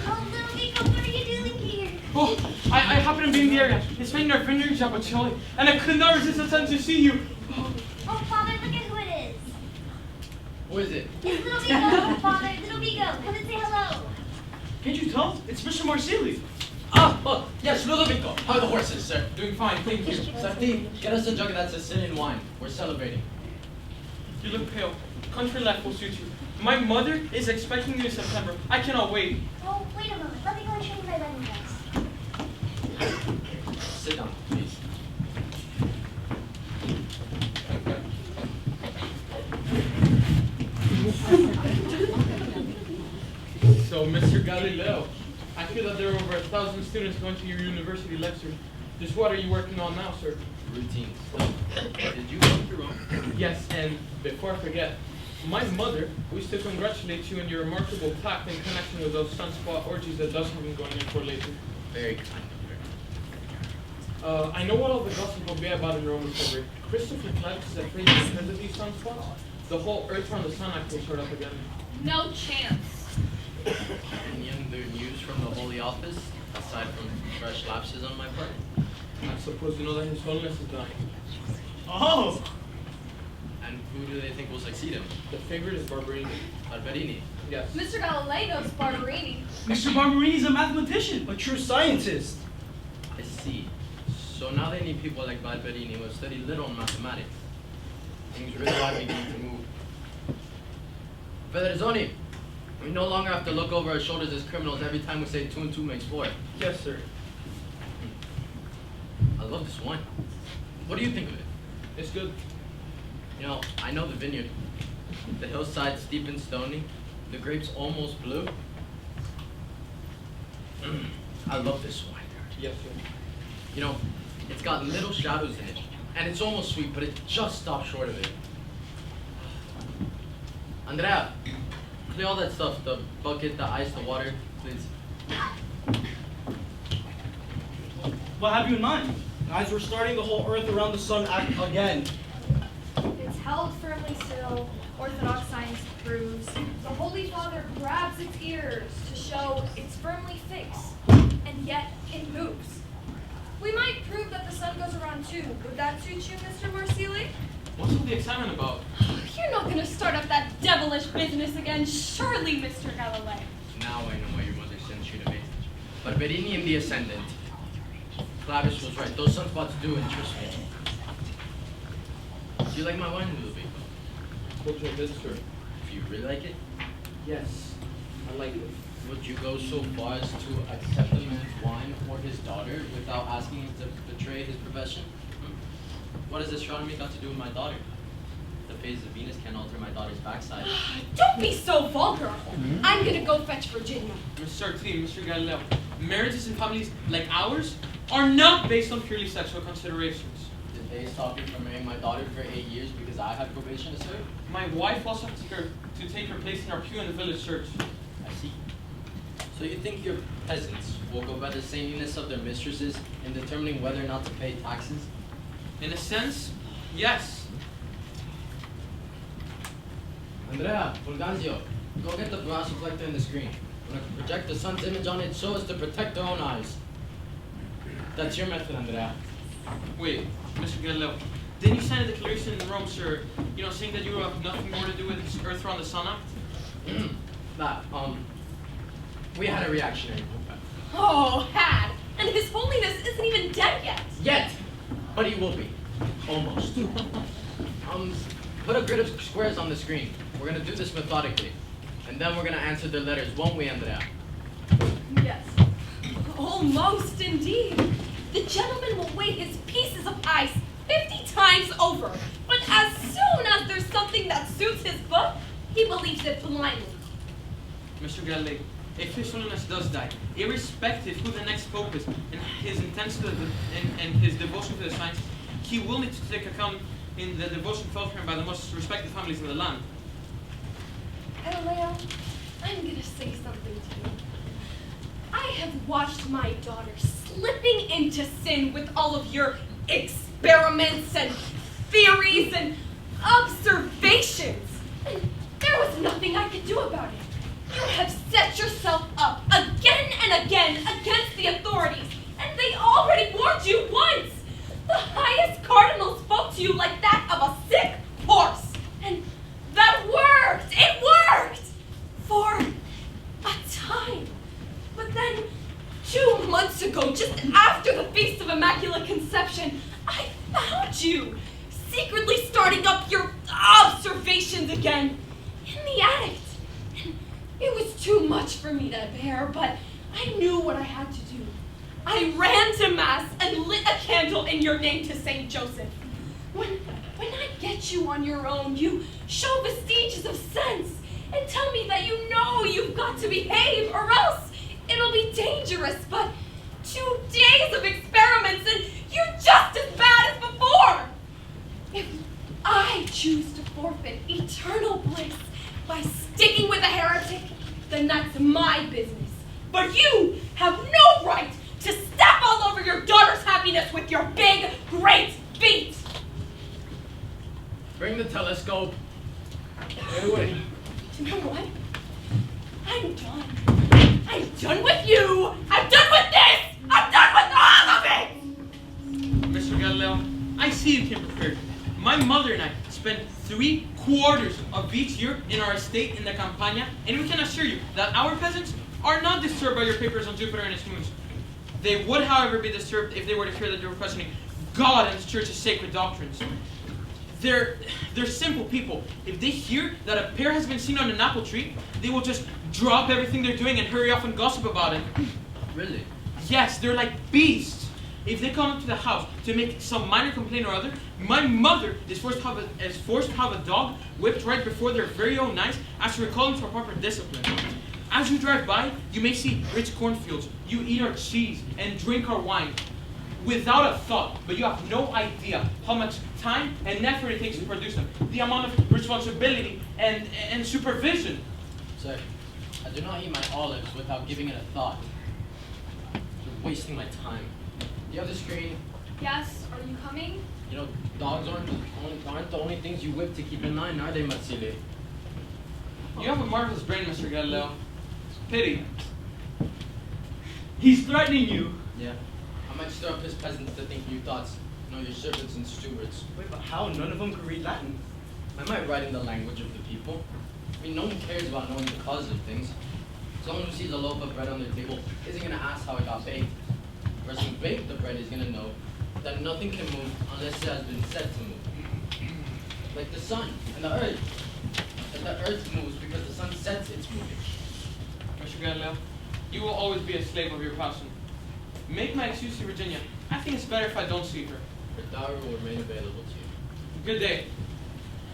Oh, little Nico, what are you doing here? Oh, I happened to be in the area. It's making our vineyard job of chili, and I could not resist the sense to see you. Oh, Father, look at who it is. Who is it? It's little Vigo, Father. Little Vigo, come and say hello. Can't you tell? It's Mr. Marsili. Oh, yes, Ludovico. How are the horses, sir? Doing fine, thank you. Sarti, get us a jug of that Sicilian wine. We're celebrating. You look pale. Country life will suit you. My mother is expecting you in September. I cannot wait. Oh, wait a moment. Let me go and show you my wedding dress. Sit down, please. So, Mr. Galileo, I feel that there are over 1,000 students going to your university lecture. Just what are you working on now, sir? Routine stuff. Did you go through Rome? Yes, and before I forget, my mother wishes to congratulate you on your remarkable tact in connection with those sunspot orgies that does have been going in for lately. Very kind of her. I know what all the gossip will be about in Rome in February. Christopher Flex is afraid because of these sunspots, the whole Earth around the Sun Act will start up again. No chance. Any other news from the Holy Office, aside from fresh lapses on my part? I suppose you know that His Holiness is dying. Oh! And who do they think will succeed him? The favorite is Barberini. Barberini. Yes. Mr. Galileo knows Barberini. Mr. Barberini's a mathematician. A true scientist. I see. So now they need people like Barberini who have studied little in mathematics. Things really are beginning to move. Federzoni, we no longer have to look over our shoulders as criminals every time we say 2 and 2 makes 4. Yes, sir. I love this wine. What do you think of it? It's good. You know, I know the vineyard. The hillside steep and stony. The grapes almost blue. I love this wine. Yes, sir. You know, it's got little shadows in it. And it's almost sweet, but it just stops short of it. Andrea, clear all that stuff. The bucket, the ice, the water, please. What have you in mind? Guys, we're starting the whole Earth around the sun act again. It's held firmly still, Orthodox science proves. The Holy Father grabs its ears to show it's firmly fixed, and yet it moves. We might prove that the sun goes around too. Would that suit you, Mr. Marsili? What's all the excitement about? You're not gonna start up that devilish business again, surely, Mr. Galileo. Now I know why your mother sent you to me. Barberini and the Ascendant. Clavis was right. Those sunspots do interest me. Do you like my wine, Ludovico? Cultural visitor. Do you really like it? Yes, I like it. Would you go so far as to accept the man's wine or his daughter without asking him to betray his profession? What has astronomy got to do with my daughter? The phases of Venus can't alter my daughter's backside. Don't be so vulgar. I'm gonna go fetch Virginia. Mr. Sarti, Mr. Galileo, marriages in families like ours are not based on purely sexual considerations. Did they stop you from marrying my daughter for 8 years because I had probation to serve? My wife also had to take her place in our pew in the village church. I see. So you think your peasants will go by the sameness of their mistresses in determining whether or not to pay taxes? In a sense, yes. Andrea, Fulganzio, go get the brass reflector in the screen. We're going to project the sun's image on it so as to protect their own eyes. That's your method, Andrea. Wait, Mr. Galileo, didn't you sign a declaration in Rome, sir, saying that you have nothing more to do with this Earth around the Sun Act? We had a reactionary movement. Oh, had. And His Holiness isn't even dead yet. Yet! But he will be. Almost. Put a grid of squares on the screen. We're gonna do this methodically. And then we're gonna answer their letters, won't we, Andrea? Yes. Almost indeed. The gentleman will weigh his pieces of ice 50 times over. But as soon as there's something that suits his book, he believes it blindly. Mr. Galileo, if His Holiness does die, irrespective who the next pope is and his intensity and his devotion to the science, he will need to take account in the devotion felt for him by the most respected families in the land. Galileo, I'm gonna say something to you. I have watched my daughter slipping into sin with all of your experiments and theories and observations. And there was nothing I could do about it. You have set yourself up again and again against the authorities, and they already warned you once. The highest cardinal spoke to you like that of a sick horse. And that worked! It worked! For a time. But then, 2 months ago, just after the Feast of Immaculate Conception, I found you secretly starting up your observations again in the attic. And it was too much for me to bear, but I knew what I had to do. I ran to Mass and lit a candle in your name to St. Joseph. When I get you on your own, you show vestiges of sense and tell me that you know you've got to behave or else it'll be dangerous. But 2 days of experiments and you're just as bad as before. If I choose to forfeit eternal bliss by sticking with a heretic, then that's my business. But you have no right to step all over your daughter's happiness with your big, great feet. Bring the telescope. Anyway. You know what? I'm done. I'm done with you. I'm done with this. I'm done with all of it. Mr. Galileo, I see you came prepared. My mother and I spent 3/4 of each year in our estate in the Campagna, and we can assure you that our peasants are not disturbed by your papers on Jupiter and its moons. They would, however, be disturbed if they were to hear that you were questioning God and His Church's sacred doctrines. They're simple people. If they hear that a pear has been seen on an apple tree, they will just drop everything they're doing and hurry off and gossip about it. Really? Yes, they're like beasts. If they come up to the house to make some minor complaint or other, my mother is forced to have a dog whipped right before their very own eyes as to recall them to a proper discipline. As you drive by, you may see rich cornfields. You eat our cheese and drink our wine without a thought, but you have no idea how much time and effort it takes to produce them. The amount of responsibility and supervision. Sir, I do not eat my olives without giving it a thought. You're wasting my time. Do you have the screen? Yes, are you coming? You know, dogs aren't the only things you whip to keep in line, are they, Matsile? You have a marvelous brain, Mr. Galileo. Pity. He's threatening you. Yeah. I might stir up his peasants to think new thoughts. You know, your servants and stewards. Wait, but how? None of them can read Latin. I might write in the language of the people. I mean, no one cares about knowing the cause of things. Someone who sees a loaf of bread on their table isn't going to ask how it got baked. The person who baked the bread is going to know that nothing can move unless it has been said to move. Like the sun and the earth. That the earth moves because the sun sets it's moving. Mr. Galileo, you will always be a slave of your passion. Make my excuse to Virginia. I think it's better if I don't see her. Her dowry will remain available to you. Good day.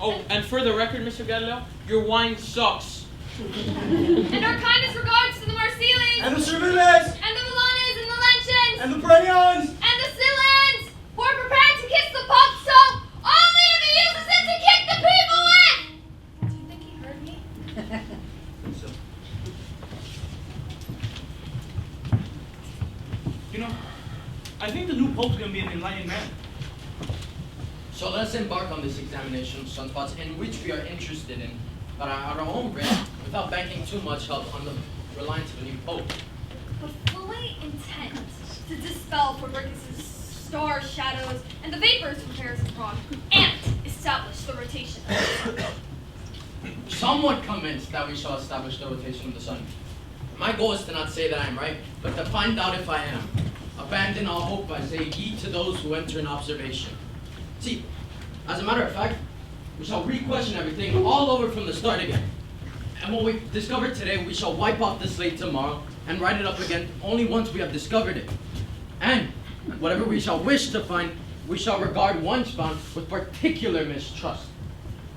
Oh, and for the record, Mr. Galileo, your wine sucks. And our kindest regards to the Marcelians, And the Serviles! and the Milanes, and the Lenchens, And the Perennials! and the Silans, who are prepared to kiss the Pope, so only if he uses it to kick the people with! Do you think he heard me? So, You know, I think the new Pope's going to be an enlightened man. so let's embark on this examination of sunspots in which we are interested in, but at our own risk, without banking too much help on the reliance of a new pope. But fully intent to dispel Copernicus's star shadows and the vapors from Paris and Prague, and establish the rotation of the sun. Somewhat convinced that we shall establish the rotation of the sun. My goal is to not say that I am right, but to find out if I am. Abandon all hope, I say, ye to those who enter in observation. See, as a matter of fact, we shall re-question everything all over from the start again. And what we've discovered today, we shall wipe off the slate tomorrow and write it up again only once we have discovered it. And whatever we shall wish to find, we shall regard once found with particular mistrust.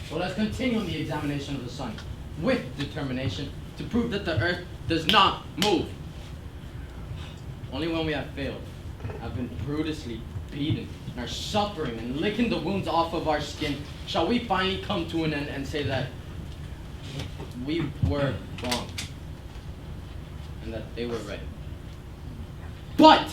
So let's continue on the examination of the sun with determination to prove that the earth does not move. Only when we have failed, have been brutally beaten, and are suffering and licking the wounds off of our skin, shall we finally come to an end and say that we were wrong and that they were right. But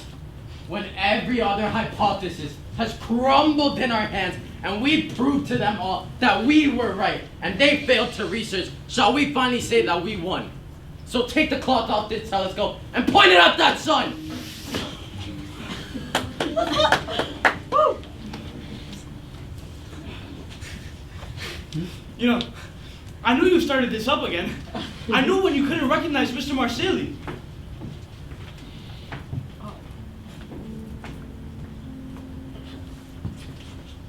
when every other hypothesis has crumbled in our hands and we proved to them all that we were right and they failed to research, shall we finally say that we won? So take the cloth off this telescope and point it at that sun! You know, I knew you started this up again. I knew when you couldn't recognize Mr. Marsili.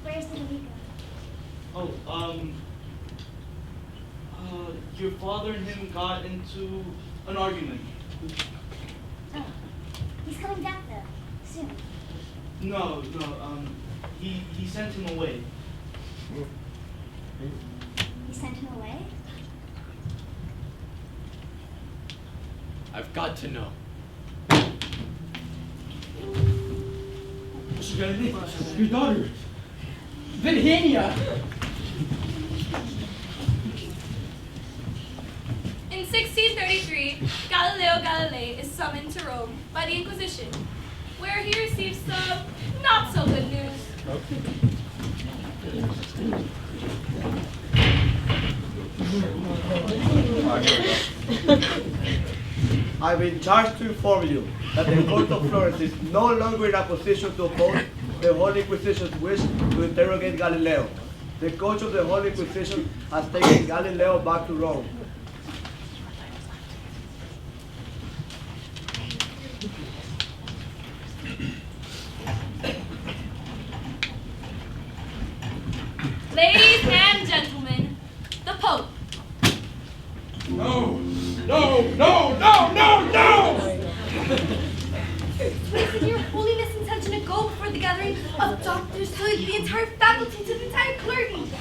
Where's the Galileo? Oh, your father and him got into an argument. Oh, he's coming back though, soon. No, he sent him away. He sent him away? I've got to know. Mr. Galileo, Your daughter, Virginia! In 1633, Galileo Galilei is summoned to Rome by the Inquisition, where he receives some not so good news. I've been charged to inform you that the court of Florence is no longer in a position to oppose the Holy Inquisition's wish to interrogate Galileo. The coach of the Holy Inquisition has taken Galileo back to Rome. Ladies and gentlemen, the Pope. No! No! No! No! No! No! Is it your holiness' intention to go before the gathering of doctors, to the entire faculty, to the entire clergy?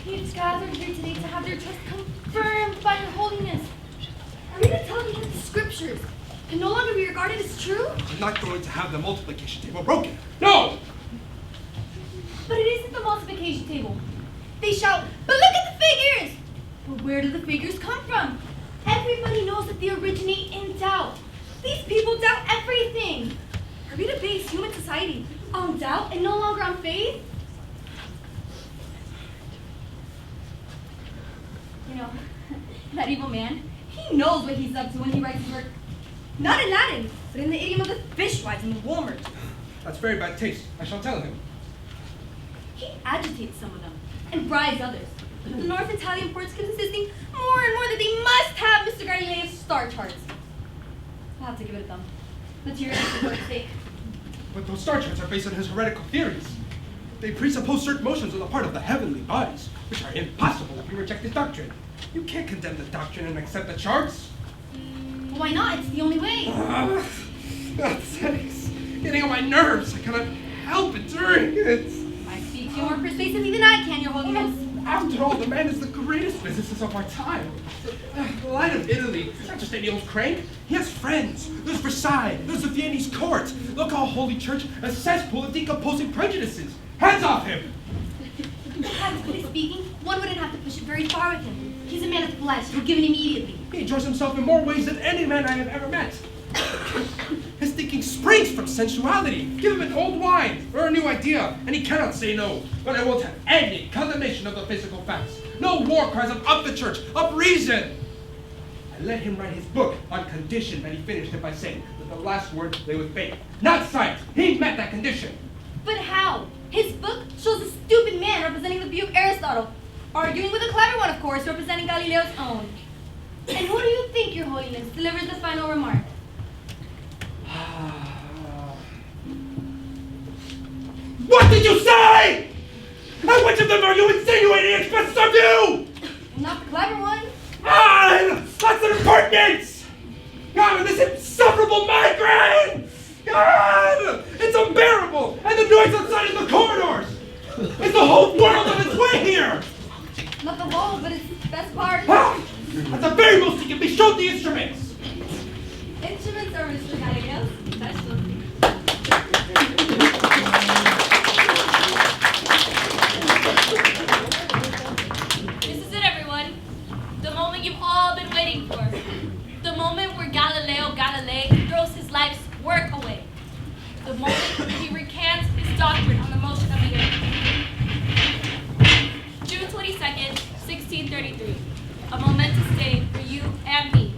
We've gathered here today to have their trust confirmed by your holiness. Are we to tell you that the scriptures can no longer be regarded as true? I'm not going to have the multiplication table broken. No! But it isn't the multiplication table. They shout, but look at the figures! But where do the figures come from? Everybody knows that they originate in doubt. These people doubt everything. Are we to to base human society on doubt and no longer on faith? You know, that evil man, he knows what he's up to when he writes his work. Not in Latin, but in the idiom of the fishwives and the warmers. That's very bad taste. I shall tell him. He agitates some of them and bribes others. The North Italian ports keep insisting more and more that they must have Mr. Galileo's star charts. I'll have to give it to them. Materialism for its sake. But those star charts are based on his heretical theories. They presuppose certain motions on the part of the heavenly bodies, which are impossible if you reject his doctrine. You can't condemn the doctrine and accept the charts. Why not? It's the only way. That's getting on my nerves. I cannot help enduring it. I speak to you more persuasively than I can, Your Holiness. After all, the man is the greatest physicist of our time. The light of Italy. He's not just any old crank. He has friends. There's Versailles. There's the Viennese court. Look how Holy Church, a cesspool of decomposing prejudices. Hands off him! Practically speaking, one wouldn't have to push it very far with him. He's a man of flesh, forgiven immediately. He enjoys himself in more ways than any man I have ever met. His thinking springs from sensuality. Give him an old wine or a new idea, and he cannot say no. But I won't have any condemnation of the physical facts. No war cries of up the church, up reason. I let him write his book on condition that he finished it by saying that the last word lay with faith, not sight. He met that condition. But how? His book shows a stupid man representing the view of Aristotle, arguing with a clever one, of course, representing Galileo's own. And who do you think, Your Holiness, delivers the final remark? What did you say? And which of them are you insinuating expresses our view? Not the clever one. That's an impertinence! God, this insufferable migraine! God, it's unbearable! And the noise outside in the corridors! Is the whole world on its way here? Not the whole, but it's the best part. At the very most, he can be shown the instruments! Instruments are Mr. Galileo's. This is it, everyone. The moment you've all been waiting for. The moment where Galileo Galilei throws his life's work away. The moment he recants his doctrine on the motion of the earth. June 22nd, 1633. A momentous day for you and me.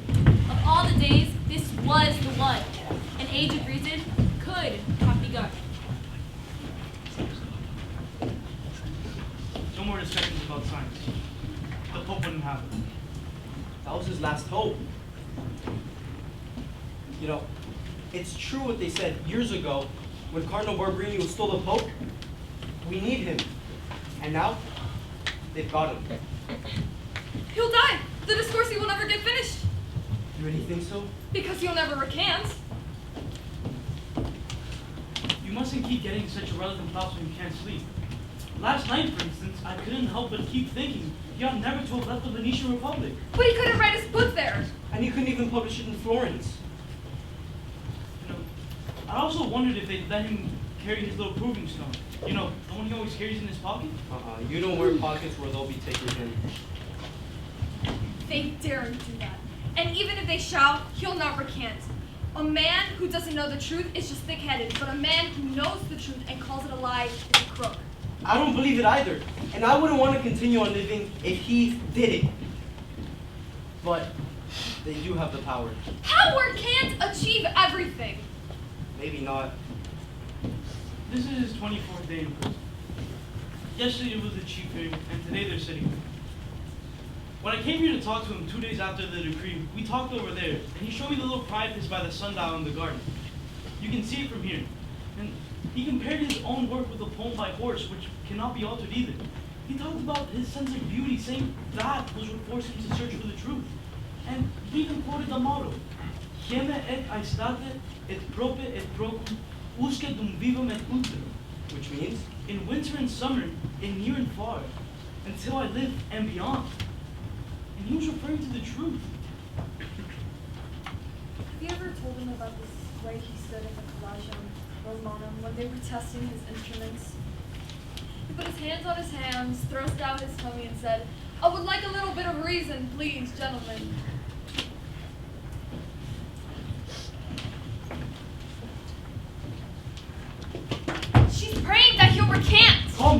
Of all the days, this was the one. An age of reason could have begun. No more discussions about science. The Pope wouldn't have it. That was his last hope. You know, it's true what they said years ago when Cardinal Barberini was still the Pope. We need him. And now, they've got him. He'll die. The discourse will never get finished. You really think so? Because he'll never recant. You mustn't keep getting such irrelevant thoughts when you can't sleep. Last night, for instance, I couldn't help but keep thinking he ought never to have left the Venetian Republic. But he couldn't write his book there. And he couldn't even publish it in Florence. You know, I also wondered if they'd let him carry his little proving stone. You know, the one he always carries in his pocket. You don't wear pockets where they'll be taken in. They daren't do that. And even if they shall, he'll not recant. A man who doesn't know the truth is just thick-headed, but a man who knows the truth and calls it a lie is a crook. I don't believe it either. And I wouldn't want to continue on living if he did it. But they do have the power. Power can't achieve everything. Maybe not. This is his 24th day in prison. Yesterday it was the chief hearing, and today they're sitting there. When I came here to talk to him 2 days after the decree, we talked over there, and he showed me the little priepus by the sundial in the garden. You can see it from here. And he compared his own work with a poem by Horace, which cannot be altered either. He talked about his sense of beauty, saying that was what forced him to search for the truth. And he even quoted the motto, Hieme et aestate et prope et procum, usque dum vivum et ulterum. Which means, in winter and summer, in near and far, until I live and beyond. And he was referring to the truth. Have you ever told him about this way he stood in the Collegium Romanum when they were testing his instruments? He put his hands on his hams, thrust out his tummy, and said, "I would like a little bit of reason, please, gentlemen."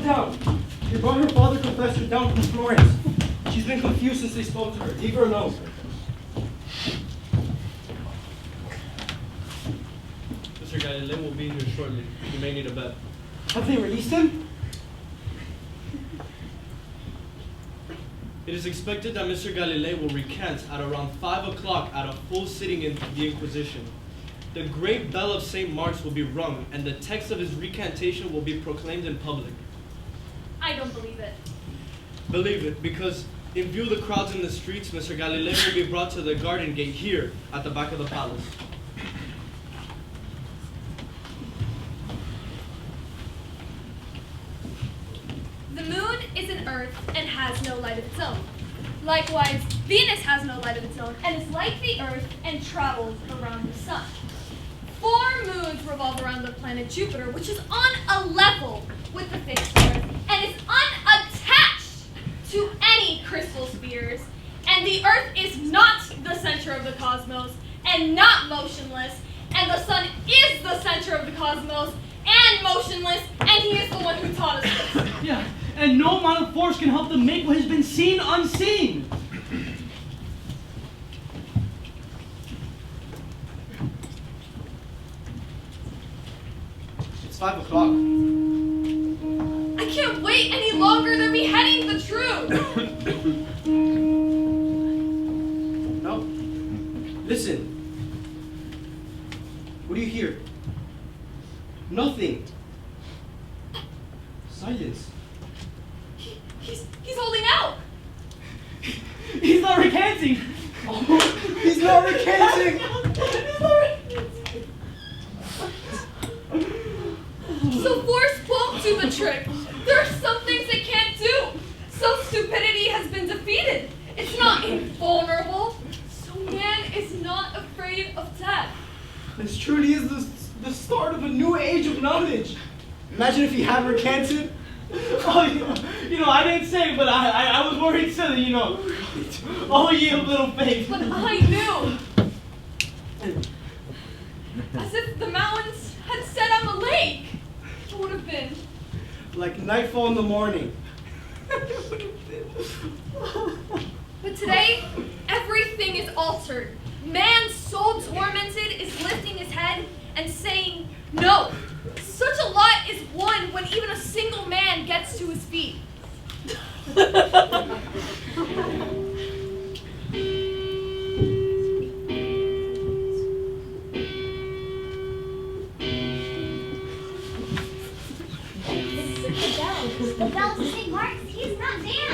Calm down. They brought her father confessor down from Florence. She's been confused since they spoke to her. Leave her alone. Mr. Galileo will be here shortly. You may need a bed. Have they released him? It is expected that Mr. Galileo will recant at around 5 o'clock at a full sitting in the Inquisition. The great bell of St. Mark's will be rung, and the text of his recantation will be proclaimed in public. I don't believe it. Believe it, because in view of the crowds in the streets, Mr. Galileo will be brought to the garden gate here at the back of the palace. The moon is an earth and has no light of its own. Likewise, Venus has no light of its own and is like the earth and travels around the sun. 4 moons revolve around the planet Jupiter, which is on a level with the fixed earth and is unattached to any crystal spheres. And the earth is not the center of the cosmos and not motionless. And the sun is the center of the cosmos and motionless, and he is the one who taught us this. Yeah, and no amount of force can help them make what has been seen unseen. It's 5 o'clock. I can't wait any longer. They're beheading the truth. No. Listen. What do you hear? Nothing. Silence. He's holding out. He's not recanting. Oh, he's not recanting. So force won't do the trick. There are some things it can't do. So stupidity has been defeated. It's not invulnerable. So man is not afraid of death. This truly is the start of a new age of knowledge. Imagine if he had recanted. Oh, I didn't say, but I was worried silly, Oh, you little face. But I knew. As if the mountains had set on the lake. It would have been. Like nightfall in the morning. But today, everything is altered. Man, so tormented, is lifting his head and saying, no. Such a lot is won when even a single man gets to his feet. The bell to St. Mark's, he's not there.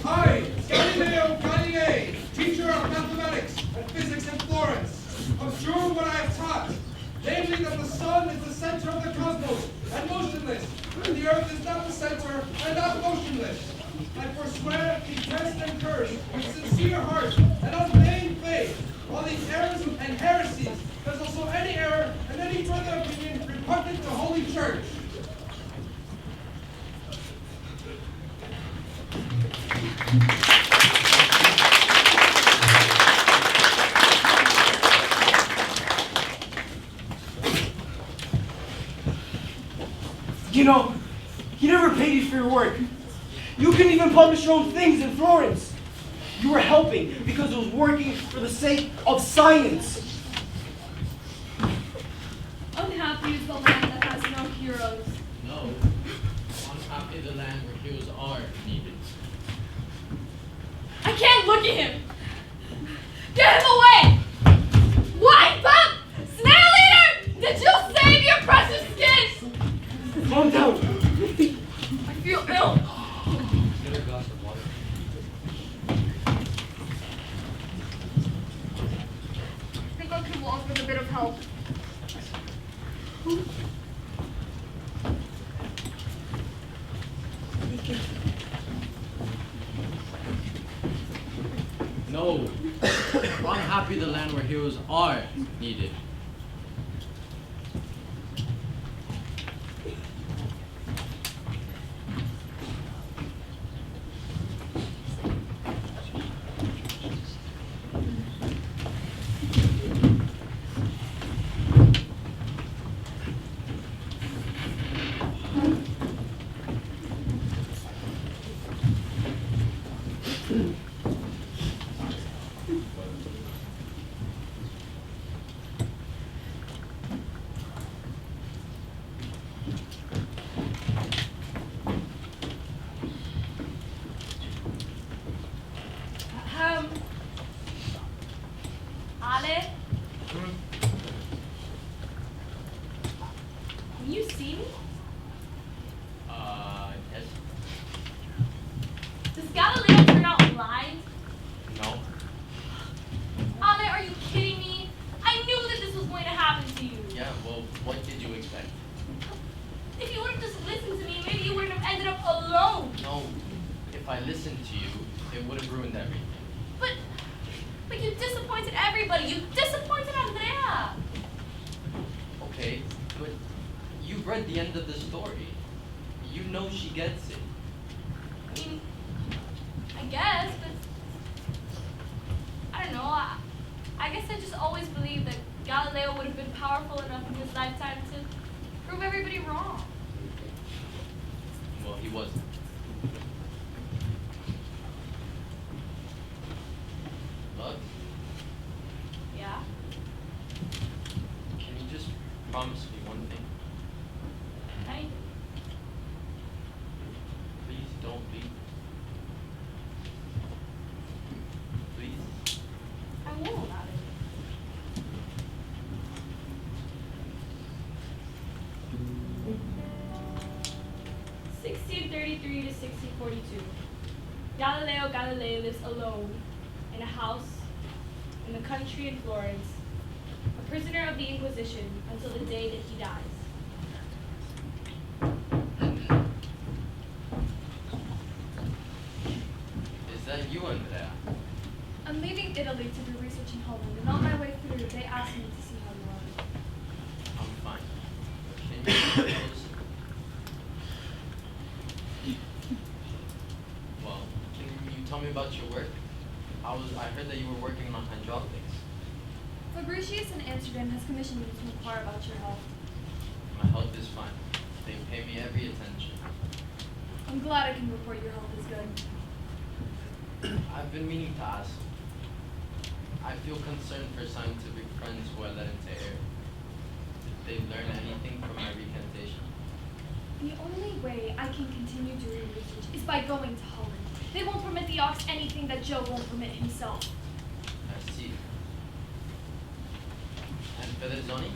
I, Galileo Galilei, teacher of mathematics and physics in Florence, observe what I have taught, namely that the sun is the center of the cosmos and motionless, and the earth is not the center and not motionless. I forswear, detest, and curse with sincere heart and unfeigned faith all these errors and heresies. There's also any error and any further opinion repugnant to Holy Church. You never paid you for your work. You couldn't even publish your own things in Florence. You were helping because it was working for the sake of science. Unhappy is the land that has no heroes. No. Unhappy the land where heroes are needed. I can't look at him. Get him away! Wipe up! Snail eater! Did you save your precious skin? Calm down. I feel ill. Get a glass of water. I think I can walk with a bit of help. No. Unhappy the land where heroes are needed. Can you see me? Yes. Does Galileo turn out blind? No. Ale, are you kidding me? I knew that this was going to happen to you. Yeah, well, what did you expect? If you would have just listened to me, maybe you wouldn't have ended up alone. No. If I listened to you, it would have ruined everything. But you disappointed everybody. You disappointed Andrea. Okay, but you've read the end of the story. You know she gets it. I mean, I guess, but I don't know. I guess I just always believed that Galileo would have been powerful enough in his lifetime to prove everybody wrong. Well, he wasn't. But, Yeah? can you just promise me one thing? Anything. Please don't leave. Please. I won't about it. (1633 to 1642). Galileo Galilei lives alone in a house in the country in Florence, a prisoner of the Inquisition until the day that he dies. Is that you, Andrea? I'm leaving Italy to do research in Holland, and on my way through, they asked me to see how you are. I'm fine. Can you close? Well, can you tell me about your work? I heard that you were working on hydraulics. Fabricius in Amsterdam has commissioned me to inquire about your health. My health is fine. They pay me every attention. I'm glad I can report your health is good. I've been meaning to ask. I feel concerned for scientific friends who I let into air. Did they learn anything from my recantation? The only way I can continue doing research is by going to Holland. They won't permit the Ox anything that Joe won't permit himself. I see. And Federzoni?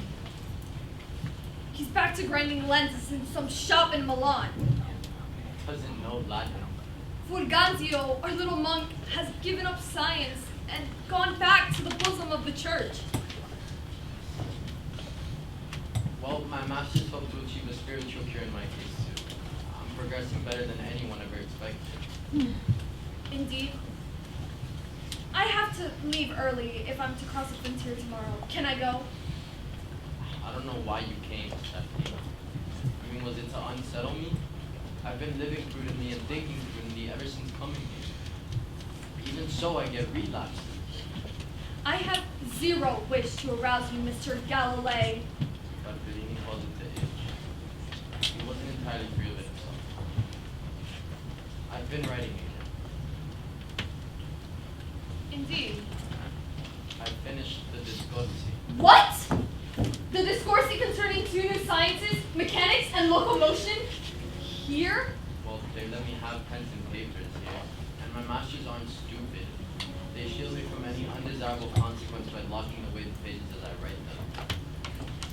He's back to grinding lenses in some shop in Milan. Doesn't know Latin. Fulganzio, our little monk, has given up science and gone back to the bosom of the church. Well, my masters hope to achieve a spiritual cure in my case too. I'm progressing better than anyone ever expected. Indeed. I have to leave early if I'm to cross the frontier tomorrow. Can I go? I don't know why you came, Stephanie. I mean, was it to unsettle me? I've been living prudently and thinking prudently ever since coming here. Even so, I get relapses. I have zero wish to arouse you, Mr. Galilei. But Bellini calls it the itch. He wasn't entirely free of it himself. I've been writing again. Indeed. I finished the Discorsi. What? The Discorsi concerning two new sciences, mechanics and locomotion? Here? Well, they let me have pens and papers here, and my masters aren't stupid. They shield me from any undesirable consequence by locking away the pages as I write them.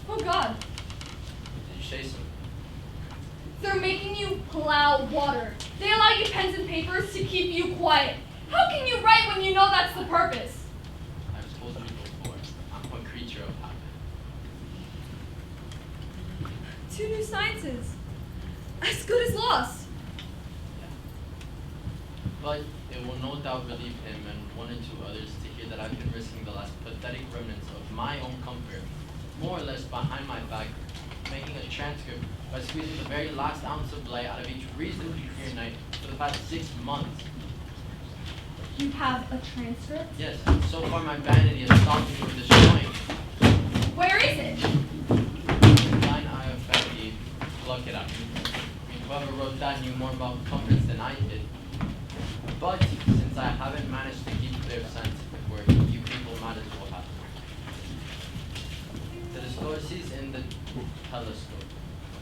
Oh God. Did you say something? They're making you plow water. They allow you pens and papers to keep you quiet. How can you write when you know that's the purpose? I've told you before, I'm a creature of habit. Two new sciences. As good as lost. Yeah. But it will no doubt relieve him and one or two others to hear that I've been risking the last pathetic remnants of my own comfort, more or less behind my back, making a transcript by squeezing the very last ounce of light out of each reasonably clear night for the past 6 months. You have a transcript? Yes, and so far my vanity has stopped me from destroying it. Where is it? Thine eye of vanity, pluck it out. Whoever wrote that knew more about comforts than I did. But since I haven't managed to keep clear scientific work, you people might as well have it. The Discorsi in the telescope.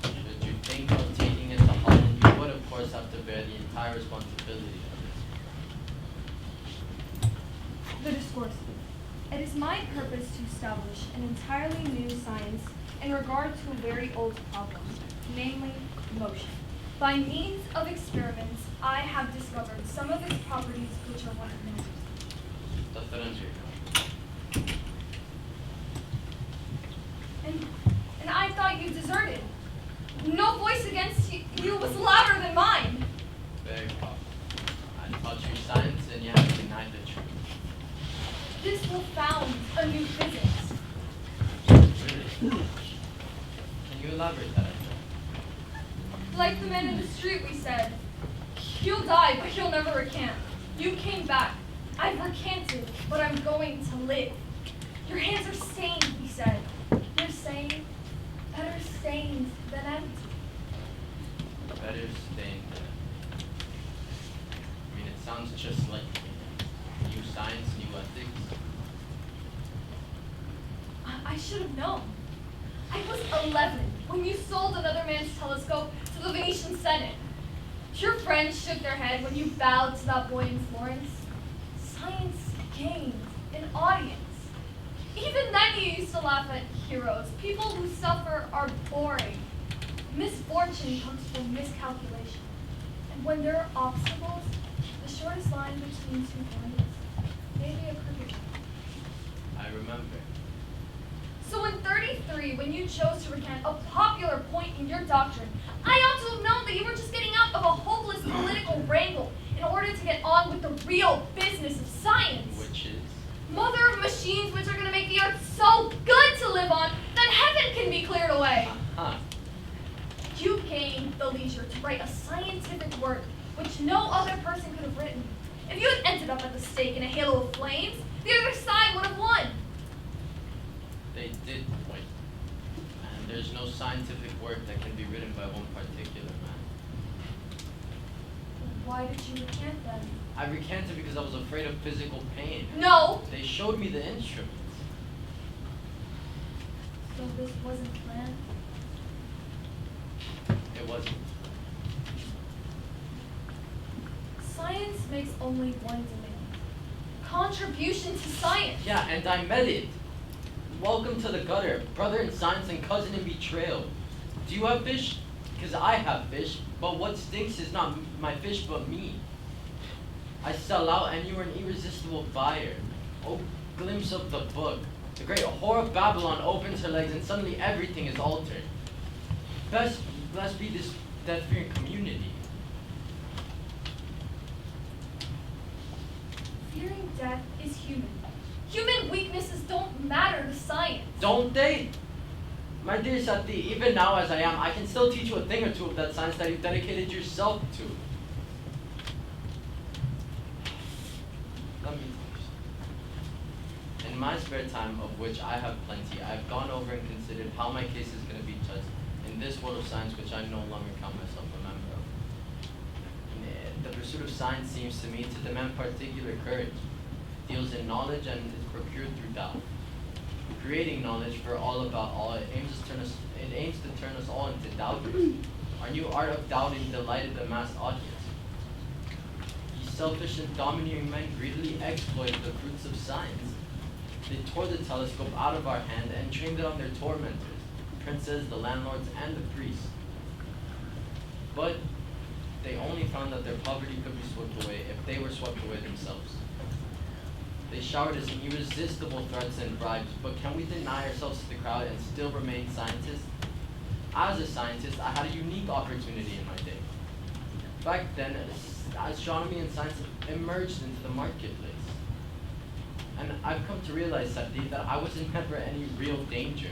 Should you think of taking it to Holland, you would of course have to bear the entire responsibility of it. The Discorsi. It is my purpose to establish an entirely new science in regard to a very old problem, namely motion. By means of experiments, I have discovered some of its properties which are one of many. And I thought you deserted. No voice against you was louder than mine. Very well. I taught you science and you have denied the truth. This will found a new physics. Really? Can you elaborate that? Like the man in the street, we said. He'll die, but he'll never recant. You came back. I've recanted, but I'm going to live. Your hands are stained, he said. You're saying better stained than empty. Better stained than empty. I mean, it sounds just like me. New science, new ethics. I should have known. I was 11 when you sold another man's telescope to the Venetian Senate. Your friends shook their head when you bowed to that boy in Florence. Science gained an audience. Even then you used to laugh at heroes. People who suffer are boring. Misfortune comes from miscalculation. And when there are obstacles, the shortest line between two points may be a crooked one. I remember. So in 33, when you chose to recant a popular point in your doctrine, I ought to have known that you were just getting out of a hopeless political wrangle in order to get on with the real business of science. Which is? Mother of machines which are going to make the earth so good to live on that heaven can be cleared away. Uh-huh. You gained the leisure to write a scientific work which no other person could have written. If you had ended up at the stake in a halo of flames, the other side would have won. They did point. And there's no scientific work that can be written by one particular man. Why did you recant then? I recanted because I was afraid of physical pain. No! They showed me the instruments. So this wasn't planned? It wasn't. Science makes only one demand. Contribution to science. Yeah, and I met it. Welcome to the gutter, brother in science and cousin in betrayal. Do you have fish? Because I have fish, but what stinks is not my fish but me. I sell out and you are an irresistible buyer. Oh, glimpse of the book. The great whore of Babylon opens her legs and suddenly everything is altered. Blessed be this death-fearing community. Fearing death is human. Human weaknesses don't matter to science. Don't they? My dear Sarti, even now as I am, I can still teach you a thing or two of that science that you've dedicated yourself to. Let me finish. In my spare time, of which I have plenty, I have gone over and considered how my case is going to be judged in this world of science which I no longer count myself a member of. The pursuit of science seems to me to demand particular courage. It deals in knowledge and is procured through doubt. Creating knowledge for all about all, it aims to turn us all into doubters. Our new art of doubting delighted the mass audience. These selfish and domineering men greedily exploited the fruits of science. They tore the telescope out of our hand and trained it on their tormentors, princes, the landlords, and the priests. But they only found that their poverty could be swept away if they were swept away themselves. They showered us in irresistible threats and bribes, but can we deny ourselves to the crowd and still remain scientists? As a scientist, I had a unique opportunity in my day. Back then, astronomy and science emerged into the marketplace. And I've come to realize, Sarti, that I was in never any real danger.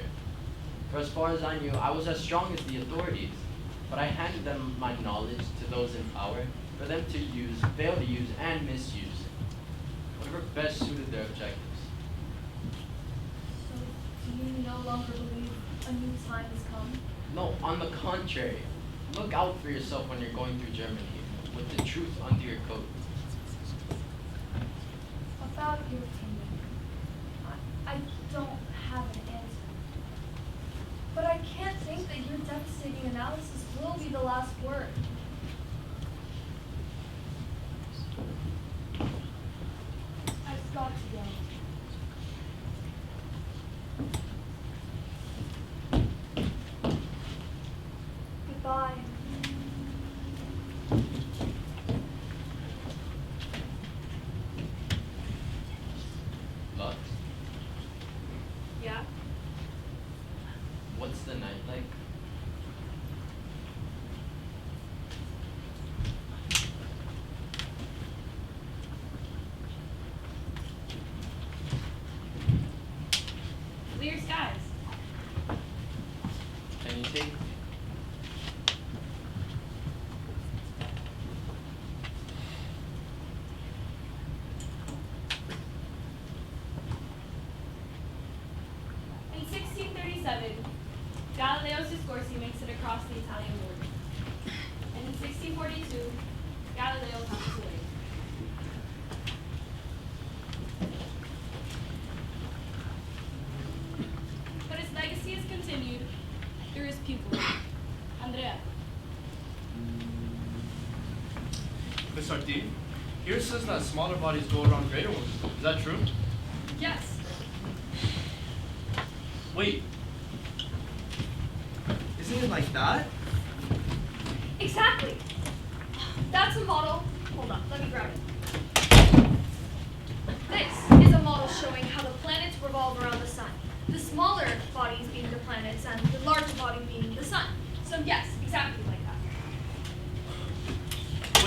For as far as I knew, I was as strong as the authorities, but I handed them my knowledge to those in power for them to use, fail to use, and misuse, whatever best suited their objectives. So, do you no longer believe a new time has come? No, on the contrary. Look out for yourself when you're going through Germany, with the truth under your coat. About your kingdom, I don't have an answer. But I can't think that your devastating analysis will be the last word. I've got to go. What's the night like? Clear skies. Anything? In 1637, Galileo's Discorsi makes it across the Italian border. And in 1642, Galileo passes away. But his legacy is continued through his pupil, Andrea. Miss Sarti, here it says that smaller bodies go around greater ones. Is that true? Yes. Wait. Isn't it like that? Exactly. That's a model. Hold on, let me grab it. This is a model showing how the planets revolve around the sun. The smaller bodies being the planets and the larger body being the sun. So yes, exactly like that.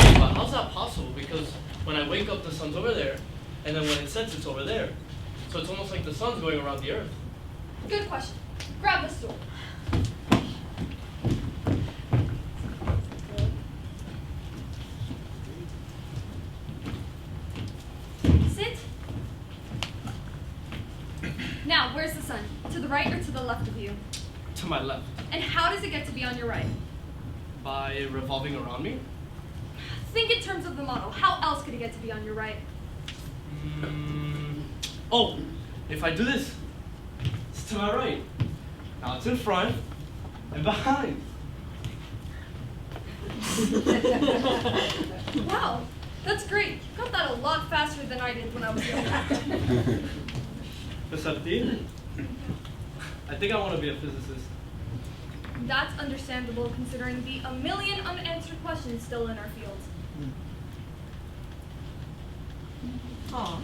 Wait, but how's that possible? Because when I wake up, the sun's over there, and then when it sets, it's over there. So it's almost like the sun's going around the earth. Good question. Grab the stool. Sit. Now, where's the sun? To the right or to the left of you? To my left. And how does it get to be on your right? By revolving around me? Think in terms of the model. How else could it get to be on your right? Oh, if I do this, it's to my right. Now it's in front and behind. Wow, that's great. You got that a lot faster than I did when I was younger. Miss Sarti, I think I want to be a physicist. That's understandable considering the a million unanswered questions still in our field. Aw.